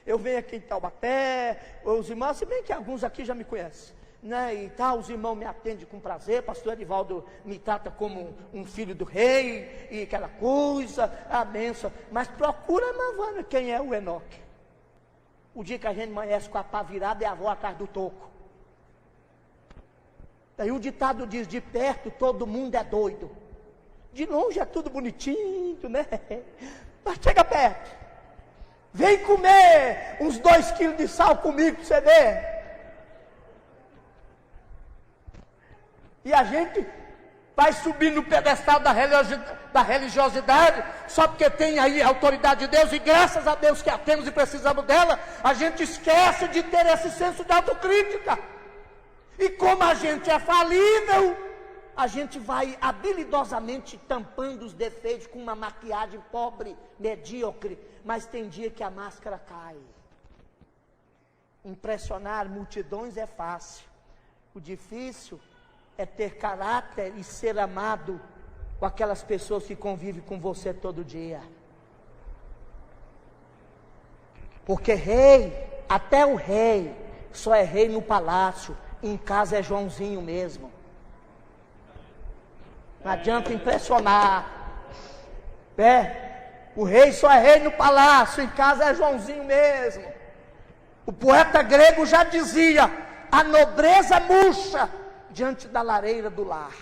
Eu venho aqui em Taubaté, os irmãos, se bem que alguns aqui já me conhecem, né? E tal, os irmãos me atendem com prazer, pastor Edivaldo me trata como um filho do rei, e aquela coisa, a bênção. Mas procura, Mavana, quem é o Enoque. O dia que a gente amanhece com a pá virada, é a avó atrás do toco. Aí o ditado diz, de perto todo mundo é doido. De longe é tudo bonitinho, né? Mas chega perto. Vem comer uns 2 quilos de sal comigo para você ver. E a gente vai subir no pedestal da religiosidade, só porque tem aí a autoridade de Deus, e graças a Deus que a temos e precisamos dela, a gente esquece de ter esse senso de autocrítica. E como a gente é falível, a gente vai habilidosamente tampando os defeitos com uma maquiagem pobre, medíocre, mas tem dia que a máscara cai. Impressionar multidões é fácil, o difícil é ter caráter e ser amado com aquelas pessoas que convivem com você todo dia. Porque rei, até o rei, só é rei no palácio, em casa é Joãozinho mesmo. Não adianta impressionar. O rei só é rei no palácio, em casa é Joãozinho mesmo. O poeta grego já dizia: a nobreza murcha diante da lareira do lar.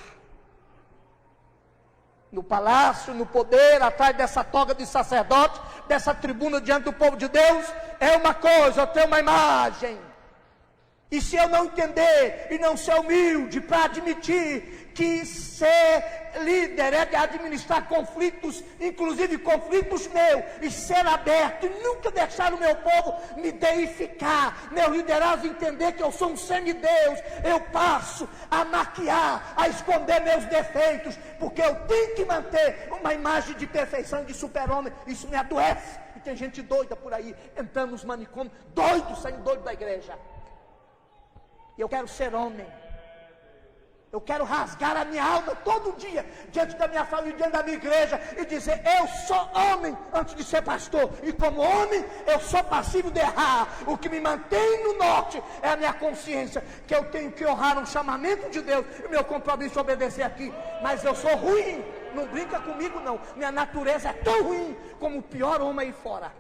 No palácio, no poder, atrás dessa toga de sacerdote, dessa tribuna diante do povo de Deus, é uma coisa, eu tenho uma imagem. E se eu não entender e não ser humilde para admitir que ser líder é de administrar conflitos, inclusive conflitos meus, e ser aberto, e nunca deixar o meu povo me deificar, meu liderazgo entender que eu sou um semideus, eu passo a maquiar, a esconder meus defeitos, porque eu tenho que manter uma imagem de perfeição, de super-homem. Isso me adoece. E tem gente doida por aí, entrando nos manicômios, doido, saindo doido da igreja. Eu quero ser homem. Eu quero rasgar a minha alma todo dia, diante da minha família, diante da minha igreja, e dizer: eu sou homem antes de ser pastor. E como homem, eu sou passível de errar. O que me mantém no norte é a minha consciência, que eu tenho que honrar o chamamento de Deus, e meu compromisso é obedecer aqui. Mas eu sou ruim, não brinca comigo não. Minha natureza é tão ruim como o pior homem aí fora.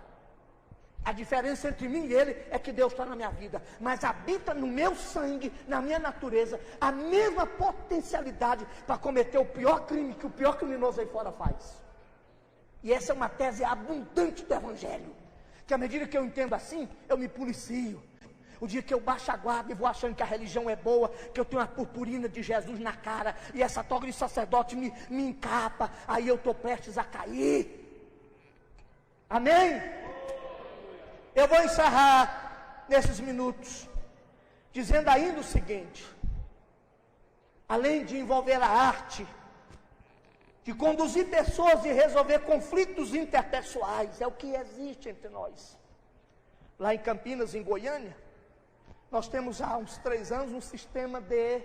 A diferença entre mim e ele é que Deus está na minha vida, mas habita no meu sangue, na minha natureza, a mesma potencialidade para cometer o pior crime que o pior criminoso aí fora faz. E essa é uma tese abundante do Evangelho, que à medida que eu entendo assim, eu me policio. O dia que eu baixo a guarda e vou achando que a religião é boa, que eu tenho a purpurina de Jesus na cara, e essa toga de sacerdote me encapa, aí eu estou prestes a cair. Amém? Eu vou encerrar nesses minutos, dizendo ainda o seguinte: além de envolver a arte, de conduzir pessoas e resolver conflitos interpessoais, é o que existe entre nós. Lá em Campinas, em Goiânia, nós temos há uns 3 anos um sistema de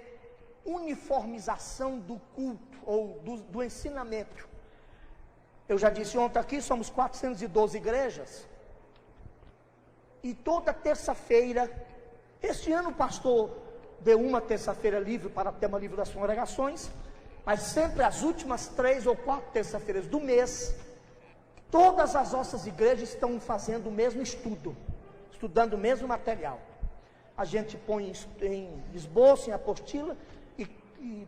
uniformização do culto, ou do ensinamento. Eu já disse ontem aqui, somos 412 igrejas. E toda terça-feira, este ano o pastor deu uma terça-feira livre para o tema livre das congregações, mas sempre as últimas 3 ou 4 terça-feiras do mês, todas as nossas igrejas estão fazendo o mesmo estudo, estudando o mesmo material. A gente põe em esboço, em apostila, e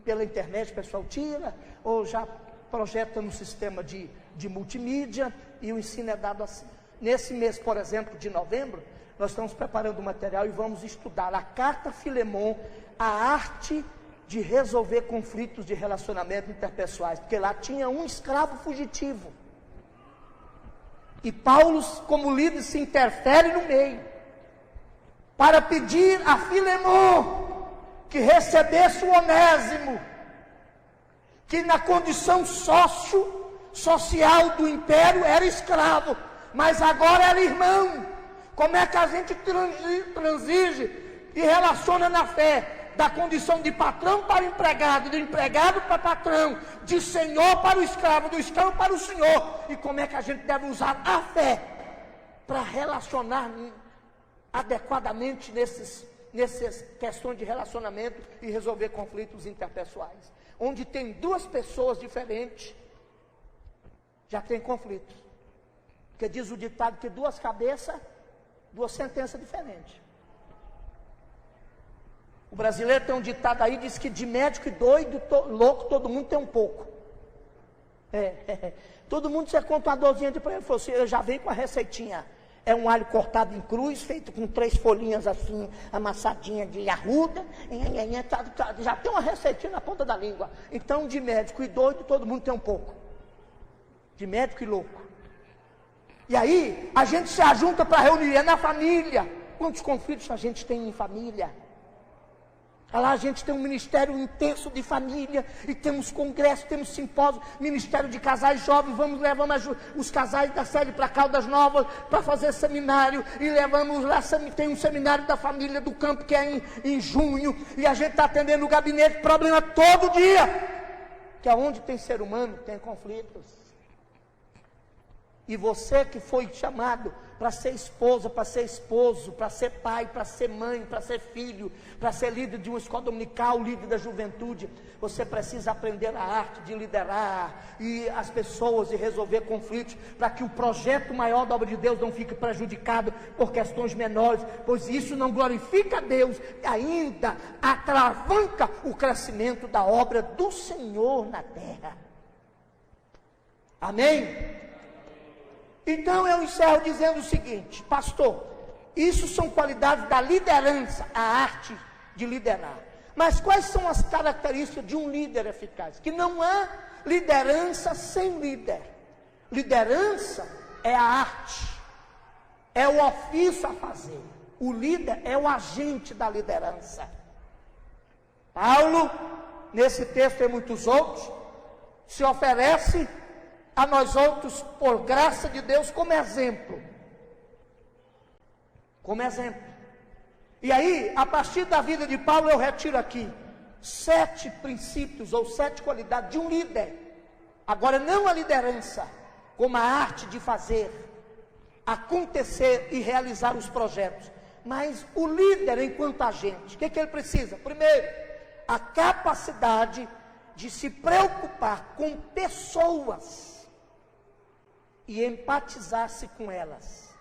pela internet o pessoal tira, ou já projeta no sistema de multimídia, e o ensino é dado assim. Nesse mês, por exemplo, de novembro, nós estamos preparando o material e vamos estudar a Carta a Filemon, a arte de resolver conflitos de relacionamento interpessoais, porque lá tinha um escravo fugitivo. E Paulo, como líder, se interfere no meio, para pedir a Filemon que recebesse o Onésimo, que na condição social do império era escravo, mas agora era irmão. Como é que a gente transige e relaciona na fé, da condição de patrão para empregado, do empregado para patrão, de senhor para o escravo, do escravo para o senhor? E como é que a gente deve usar a fé para relacionar adequadamente nessas questões de relacionamento e resolver conflitos interpessoais? Onde tem 2 pessoas diferentes, já tem conflitos. Porque diz o ditado que 2 cabeças, 2 sentenças diferentes. O brasileiro tem um ditado aí, diz que de médico e doido, louco, todo mundo tem um pouco. Todo mundo, você conta uma dorzinha de para ele, falou assim, eu já venho com a receitinha. É um alho cortado em cruz, feito com 3 folhinhas assim, amassadinha de arruda. Já tem uma receitinha na ponta da língua. Então, de médico e doido, todo mundo tem um pouco. De médico e louco. E aí, a gente se ajunta para reunir, é na família. Quantos conflitos a gente tem em família? Lá a gente tem um ministério intenso de família, e temos congresso, temos simpósio, ministério de casais jovens, levamos os casais da sede para Caldas Novas, para fazer seminário, e levamos lá, tem um seminário da família do campo, que é em junho, e a gente está atendendo o gabinete, problema todo dia, que aonde tem ser humano, tem conflitos. E você que foi chamado para ser esposa, para ser esposo, para ser pai, para ser mãe, para ser filho, para ser líder de uma escola dominical, líder da juventude, você precisa aprender a arte de liderar e as pessoas e resolver conflitos, para que o projeto maior da obra de Deus não fique prejudicado por questões menores, pois isso não glorifica a Deus, ainda atravanca o crescimento da obra do Senhor na terra. Amém? Então eu encerro dizendo o seguinte, pastor, isso são qualidades da liderança, a arte de liderar. Mas quais são as características de um líder eficaz? Que não há liderança sem líder. Liderança é a arte, é o ofício a fazer. O líder é o agente da liderança. Paulo, nesse texto e muitos outros, se oferece a nós outros, por graça de Deus, como exemplo. Como exemplo. E aí, a partir da vida de Paulo, eu retiro aqui 7 princípios ou 7 qualidades de um líder. Agora, não a liderança, como a arte de fazer, acontecer e realizar os projetos, mas o líder enquanto agente. O que ele precisa? Primeiro, a capacidade de se preocupar com pessoas e empatizar-se com elas.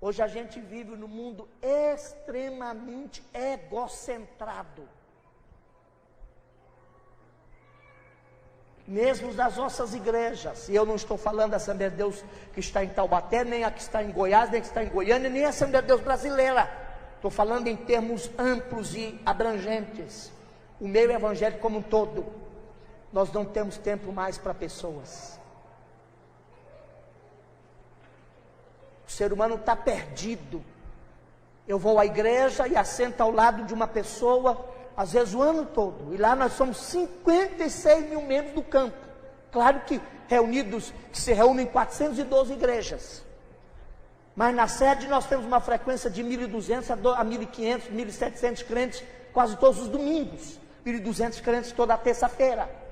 Hoje a gente vive num mundo extremamente egocentrado. Mesmo das nossas igrejas, e eu não estou falando da Assembleia de Deus que está em Taubaté, nem a que está em Goiás, nem a que está em Goiânia, nem a Assembleia de Deus brasileira. Estou falando em termos amplos e abrangentes. O meio evangélico como um todo. Nós não temos tempo mais para pessoas. O ser humano está perdido. Eu vou à igreja e assento ao lado de uma pessoa, às vezes o ano todo. E lá nós somos 56 mil membros do campo. Claro que que se reúnem em 412 igrejas. Mas na sede nós temos uma frequência de 1.200 a 1.500, 1.700 crentes quase todos os domingos. 1.200 crentes toda terça-feira.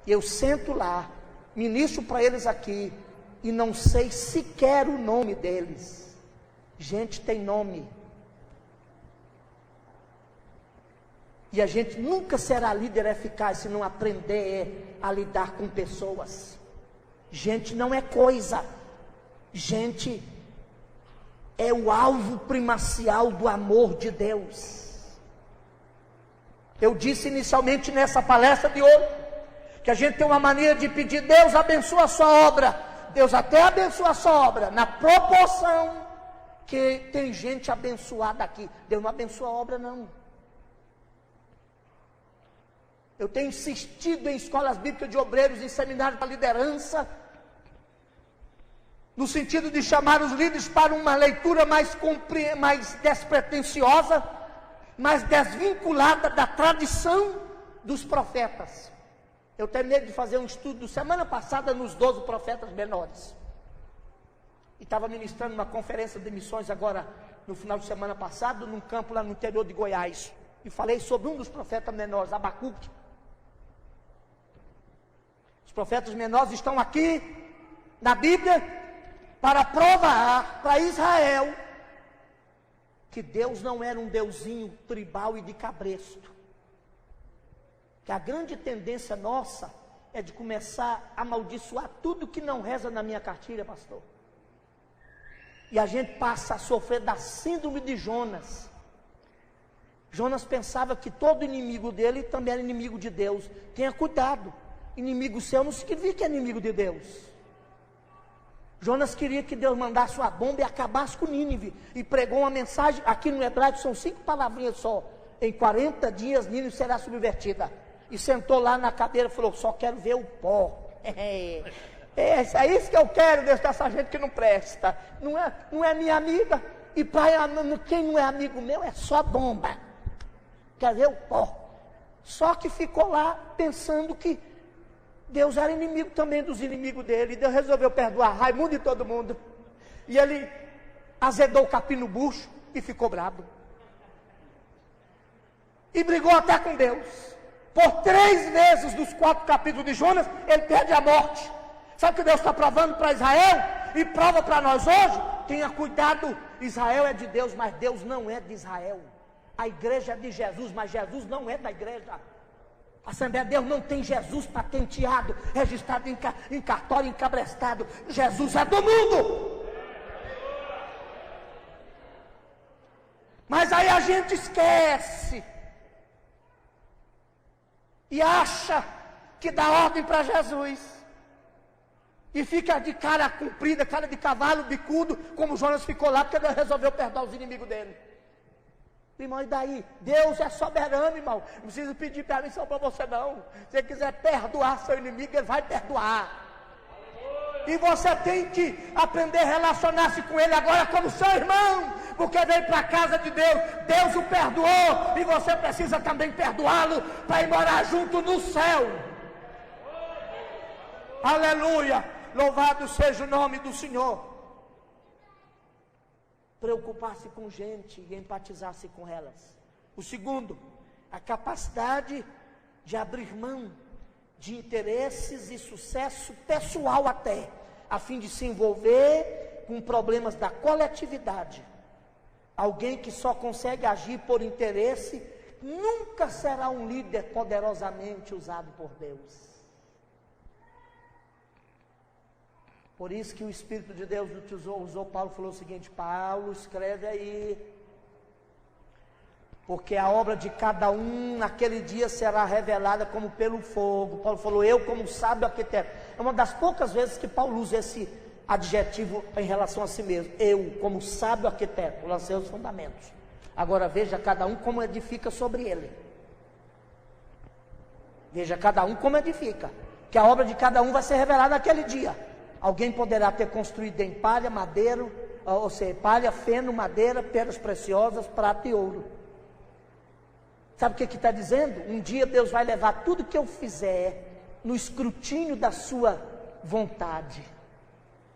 Eu sento lá, ministro para eles aqui, e não sei sequer o nome deles. Gente tem nome. E a gente nunca será líder eficaz se não aprender a lidar com pessoas. Gente não é coisa. Gente é o alvo primacial do amor de Deus. Eu disse inicialmente nessa palestra de hoje, que a gente tem uma maneira de pedir, Deus abençoa a sua obra. Deus até abençoa a sua obra, na proporção que tem gente abençoada aqui. Deus não abençoa a obra, não. Eu tenho insistido em escolas bíblicas de obreiros, em seminários para liderança, no sentido de chamar os líderes para uma leitura mais despretensiosa, mais desvinculada da tradição dos profetas. Eu terminei de fazer um estudo semana passada nos 12 profetas menores. E estava ministrando uma conferência de missões agora, no final de semana passado, num campo lá no interior de Goiás. E falei sobre um dos profetas menores, Abacuque. Os profetas menores estão aqui, na Bíblia, para provar para Israel que Deus não era um deusinho tribal e de cabresto. Que a grande tendência nossa é de começar a amaldiçoar tudo que não reza na minha cartilha, pastor. E a gente passa a sofrer da síndrome de Jonas. Jonas pensava que todo inimigo dele também era inimigo de Deus. Tenha cuidado, inimigo seu não significa que é inimigo de Deus. Jonas queria que Deus mandasse uma bomba e acabasse com Nínive. E pregou uma mensagem, aqui no hebraico são 5 palavrinhas só. Em 40 dias Nínive será subvertida. E sentou lá na cadeira e falou, só quero ver o pó. É isso que eu quero, Deus, dessa gente que não presta. Não é minha amiga. E para quem não é amigo meu é só bomba. Quer ver o pó. Só que ficou lá pensando que Deus era inimigo também dos inimigos dele. E Deus resolveu perdoar Raimundo e todo mundo. E ele azedou o capim no bucho e ficou bravo. E brigou até com Deus. Por 3 vezes dos 4 capítulos de Jonas, ele perde a morte. Sabe o que Deus está provando para Israel? E prova para nós hoje? Tenha cuidado, Israel é de Deus, mas Deus não é de Israel. A igreja é de Jesus, mas Jesus não é da igreja. A Assembleia de Deus não tem Jesus patenteado, registrado em cartório, encabrestado. Jesus é do mundo. Mas aí a gente esquece. E acha que dá ordem para Jesus. E fica de cara comprida, cara de cavalo, bicudo, como Jonas ficou lá, porque Deus resolveu perdoar os inimigos dele. Irmão, e daí? Deus é soberano, irmão. Não precisa pedir permissão para você, não. Se você quiser perdoar seu inimigo, ele vai perdoar. E você tem que aprender a relacionar-se com ele agora como seu irmão. Porque veio para a casa de Deus, Deus o perdoou. E você precisa também perdoá-lo para ir morar junto no céu. Aleluia! Louvado seja o nome do Senhor. Preocupar-se com gente e empatizar-se com elas. O segundo, a capacidade de abrir mão de interesses e sucesso pessoal até, a fim de se envolver com problemas da coletividade. Alguém que só consegue agir por interesse, nunca será um líder poderosamente usado por Deus. Por isso que o Espírito de Deus usou Paulo, falou o seguinte, Paulo, escreve aí, porque a obra de cada um naquele dia será revelada como pelo fogo. Paulo falou, eu como sábio arquiteto. É uma das poucas vezes que Paulo usa esse adjetivo em relação a si mesmo. Eu como sábio arquiteto, lancei os fundamentos. Agora veja cada um como edifica sobre ele. Veja cada um como edifica. Que a obra de cada um vai ser revelada naquele dia. Alguém poderá ter construído em palha, madeira, ou seja, palha, feno, madeira, pedras preciosas, prata e ouro. Sabe o que está dizendo? Um dia Deus vai levar tudo que eu fizer no escrutínio da sua vontade.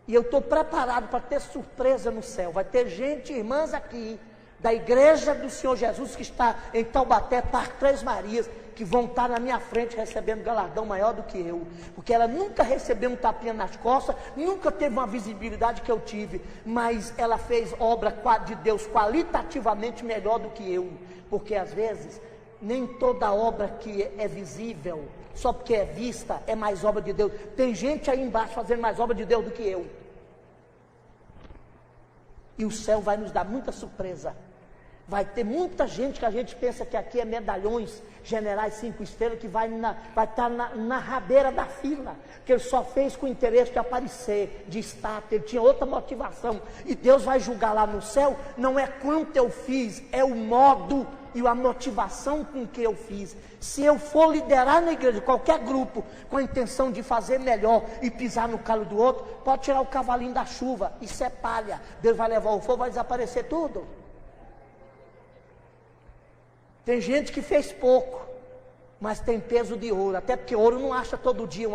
E eu estou preparado para ter surpresa no céu. Vai ter gente, irmãs aqui, da igreja do Senhor Jesus, que está em Taubaté, Parque Três Marias, que vão estar na minha frente recebendo galardão maior do que eu, porque ela nunca recebeu um tapinha nas costas, nunca teve uma visibilidade que eu tive, mas ela fez obra de Deus qualitativamente melhor do que eu, porque às vezes, nem toda obra que é visível, só porque é vista, é mais obra de Deus. Tem gente aí embaixo fazendo mais obra de Deus do que eu, e o céu vai nos dar muita surpresa. Vai ter muita gente que a gente pensa que aqui é medalhões, generais 5 estrelas, que vai estar na rabeira da fila, que ele só fez com o interesse de aparecer, de estar, ele tinha outra motivação, e Deus vai julgar lá no céu, não é quanto eu fiz, é o modo e a motivação com que eu fiz. Se eu for liderar na igreja, qualquer grupo, com a intenção de fazer melhor e pisar no calo do outro, pode tirar o cavalinho da chuva, isso é palha, Deus vai levar o fogo, vai desaparecer tudo. Tem gente que fez pouco, mas tem peso de ouro, até porque ouro não acha todo dia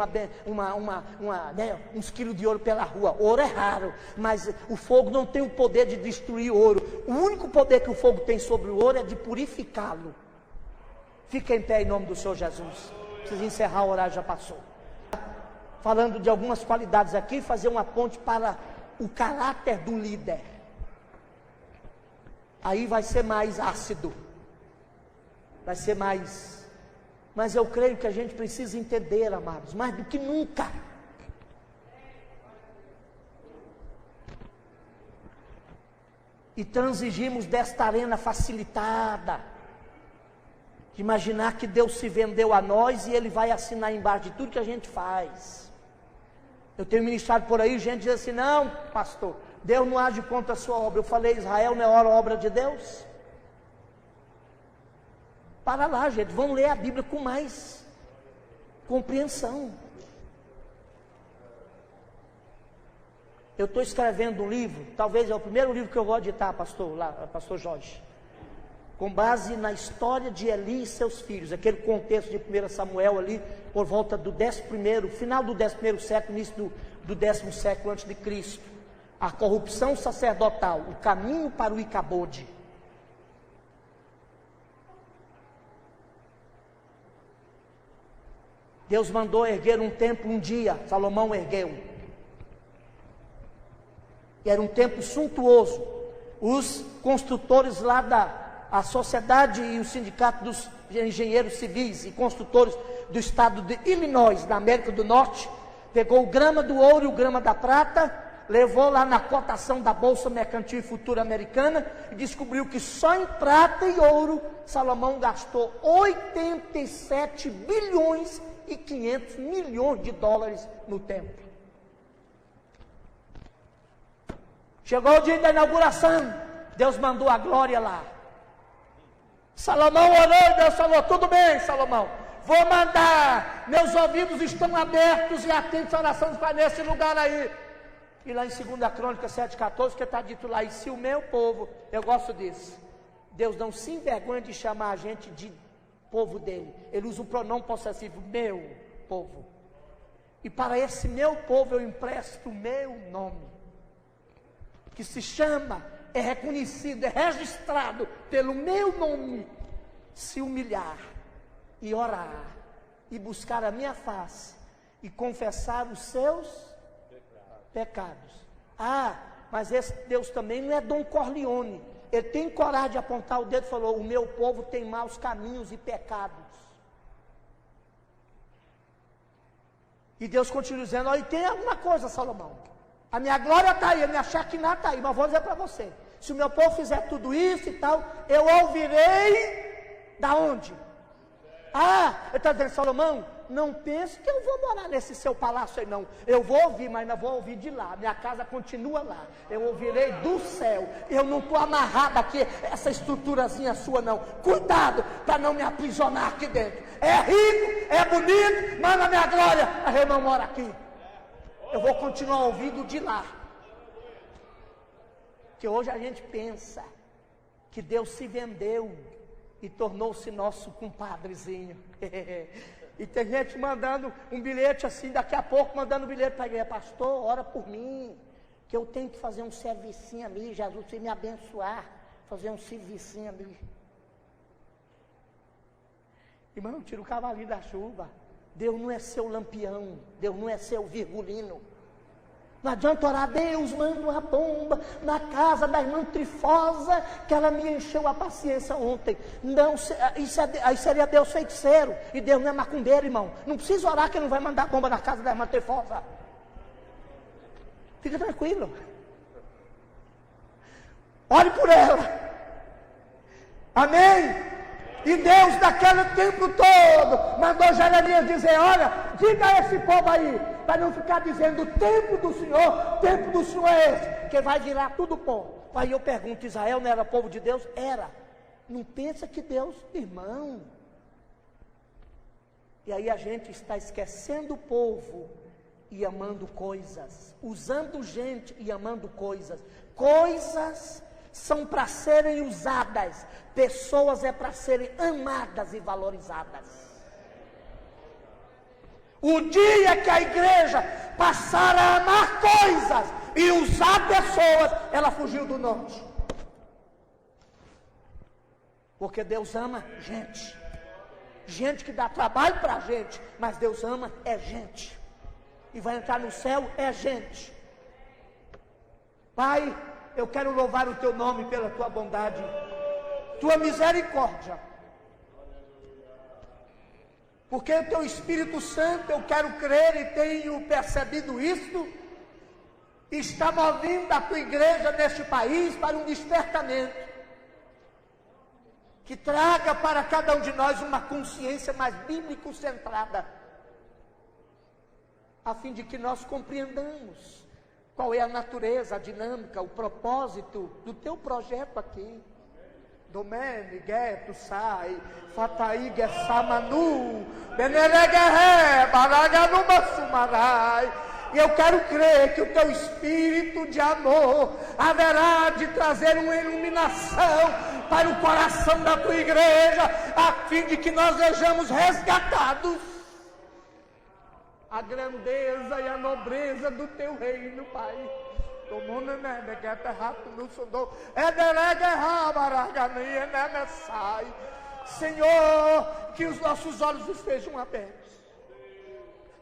uns quilos de ouro pela rua. Ouro é raro, mas o fogo não tem o poder de destruir ouro. O único poder que o fogo tem sobre o ouro é de purificá-lo. Fica em pé em nome do Senhor Jesus. Precisa encerrar, a horário já passou. Falando de algumas qualidades aqui, fazer uma ponte para o caráter do líder. Aí vai ser mais ácido. Vai ser mais, mas eu creio que a gente precisa entender, amados, mais do que nunca, e transigimos desta arena facilitada, de imaginar que Deus se vendeu a nós e Ele vai assinar embaixo de tudo que a gente faz. Eu tenho ministrado por aí, gente diz assim, não, pastor, Deus não age contra a sua obra. Eu falei, Israel não é obra de Deus? Para lá, gente, vamos ler a Bíblia com mais compreensão. Eu estou escrevendo um livro, talvez é o primeiro livro que eu vou editar, pastor Jorge, com base na história de Eli e seus filhos, aquele contexto de 1 Samuel ali, por volta do final do 11º século, início do 10º século antes de Cristo. A corrupção sacerdotal, o caminho para o Icabode. Deus mandou erguer um templo um dia, Salomão ergueu. E era um templo suntuoso. Os construtores lá a sociedade e o sindicato dos engenheiros civis e construtores do estado de Illinois, na América do Norte, pegou o grama do ouro e o grama da prata, levou lá na cotação da Bolsa Mercantil e Futura Americana e descobriu que só em prata e ouro Salomão gastou 87 bilhões e 500 milhões de dólares no templo. Chegou o dia da inauguração, Deus mandou a glória lá. Salomão orou e Deus falou, tudo bem, Salomão, vou mandar, meus ouvidos estão abertos e atentos à oração que faz nesse lugar aí. E lá em 2 Crônicas 7,14, que está dito lá, e se o meu povo, eu gosto disso, Deus não se envergonha de chamar a gente de povo dele, ele usa o pronome possessivo, meu povo, e para esse meu povo eu empresto o meu nome, que se chama, é reconhecido, é registrado pelo meu nome, se humilhar e orar, e buscar a minha face, e confessar os seus pecados. Ah, mas esse Deus também não é Dom Corleone. Ele tem coragem de apontar o dedo e falou, o meu povo tem maus caminhos e pecados. E Deus continua dizendo, olha, e tem alguma coisa, Salomão. A minha glória está aí, a minha Shekinah está aí, mas vou dizer para você, se o meu povo fizer tudo isso e tal, eu ouvirei da onde? Ah, ele está dizendo, Salomão, não pense que eu vou morar nesse seu palácio aí não, eu vou ouvir, mas não vou ouvir de lá, minha casa continua lá, eu ouvirei do céu, eu não estou amarrado aqui, essa estruturazinha sua não, cuidado para não me aprisionar aqui dentro, é rico, é bonito, mas na minha glória, a irmã mora aqui, eu vou continuar ouvindo de lá, que hoje a gente pensa que Deus se vendeu e tornou-se nosso compadrezinho. E tem gente mandando um bilhete assim, daqui a pouco mandando um bilhete para a igreja, pastor, ora por mim, que eu tenho que fazer um servicinho ali, Jesus, se me abençoar, fazer um servicinho ali. Irmão, tira o cavalinho da chuva, Deus não é seu lampião, Deus não é seu virgulino. Não adianta orar, Deus manda uma bomba na casa da irmã Trifosa, que ela me encheu a paciência ontem. Não, aí seria Deus feiticeiro, e Deus não é macumbeiro, irmão. Não precisa orar que ele não vai mandar bomba na casa da irmã Trifosa. Fica tranquilo. Ore por ela. Amém? E Deus, naquele tempo todo, mandou Jeremias dizer, olha, diga a esse povo aí, para não ficar dizendo, o tempo do Senhor é esse, que vai virar tudo pó. Aí eu pergunto, Israel não era povo de Deus? Era. Não pensa que Deus, irmão. E aí a gente está esquecendo o povo e amando coisas, usando gente e amando coisas. Coisas são para serem usadas, pessoas é para serem amadas e valorizadas. O dia que a igreja passar a amar coisas e usar pessoas, ela fugiu do norte. Porque Deus ama gente. Gente que dá trabalho para a gente, mas Deus ama é gente. E vai entrar no céu é gente. Pai, eu quero louvar o teu nome pela tua bondade, tua misericórdia. Porque o teu Espírito Santo, eu quero crer e tenho percebido isto, está movendo a tua igreja neste país para um despertamento, que traga para cada um de nós uma consciência mais bíblico-centrada. a fim de que nós compreendamos qual é a natureza, a dinâmica, o propósito do teu projeto aqui. Domene, Gueto, Sai, Fataí, Gessamanu, Beneregueré, Baraganuma, Sumarai. E eu quero crer que o teu espírito de amor haverá de trazer uma iluminação para o coração da tua igreja, a fim de que nós sejamos resgatados a grandeza e a nobreza do teu reino, Pai. Senhor, que os nossos olhos estejam abertos,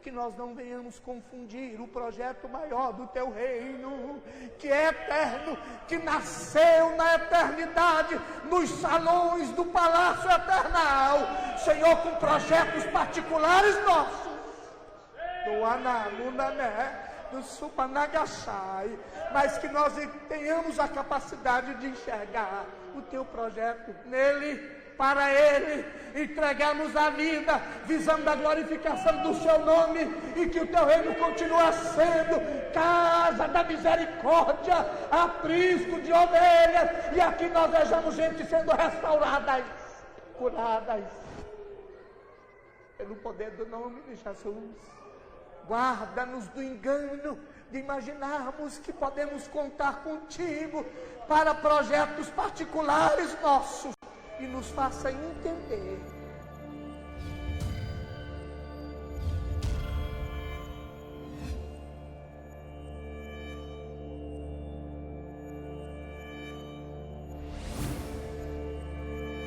que nós não venhamos confundir o projeto maior do teu reino, que é eterno, que nasceu na eternidade, nos salões do palácio eternal, Senhor, com projetos particulares nossos, do Anamunané, do Supanagachai, mas que nós tenhamos a capacidade de enxergar o teu projeto nele, para ele, entregamos a vida, visando a glorificação do seu nome, e que o teu reino continue sendo casa da misericórdia, aprisco de ovelhas, e aqui nós vejamos gente sendo restauradas, curadas, pelo poder do nome de Jesus. Guarda-nos do engano de imaginarmos que podemos contar contigo para projetos particulares nossos, e nos faça entender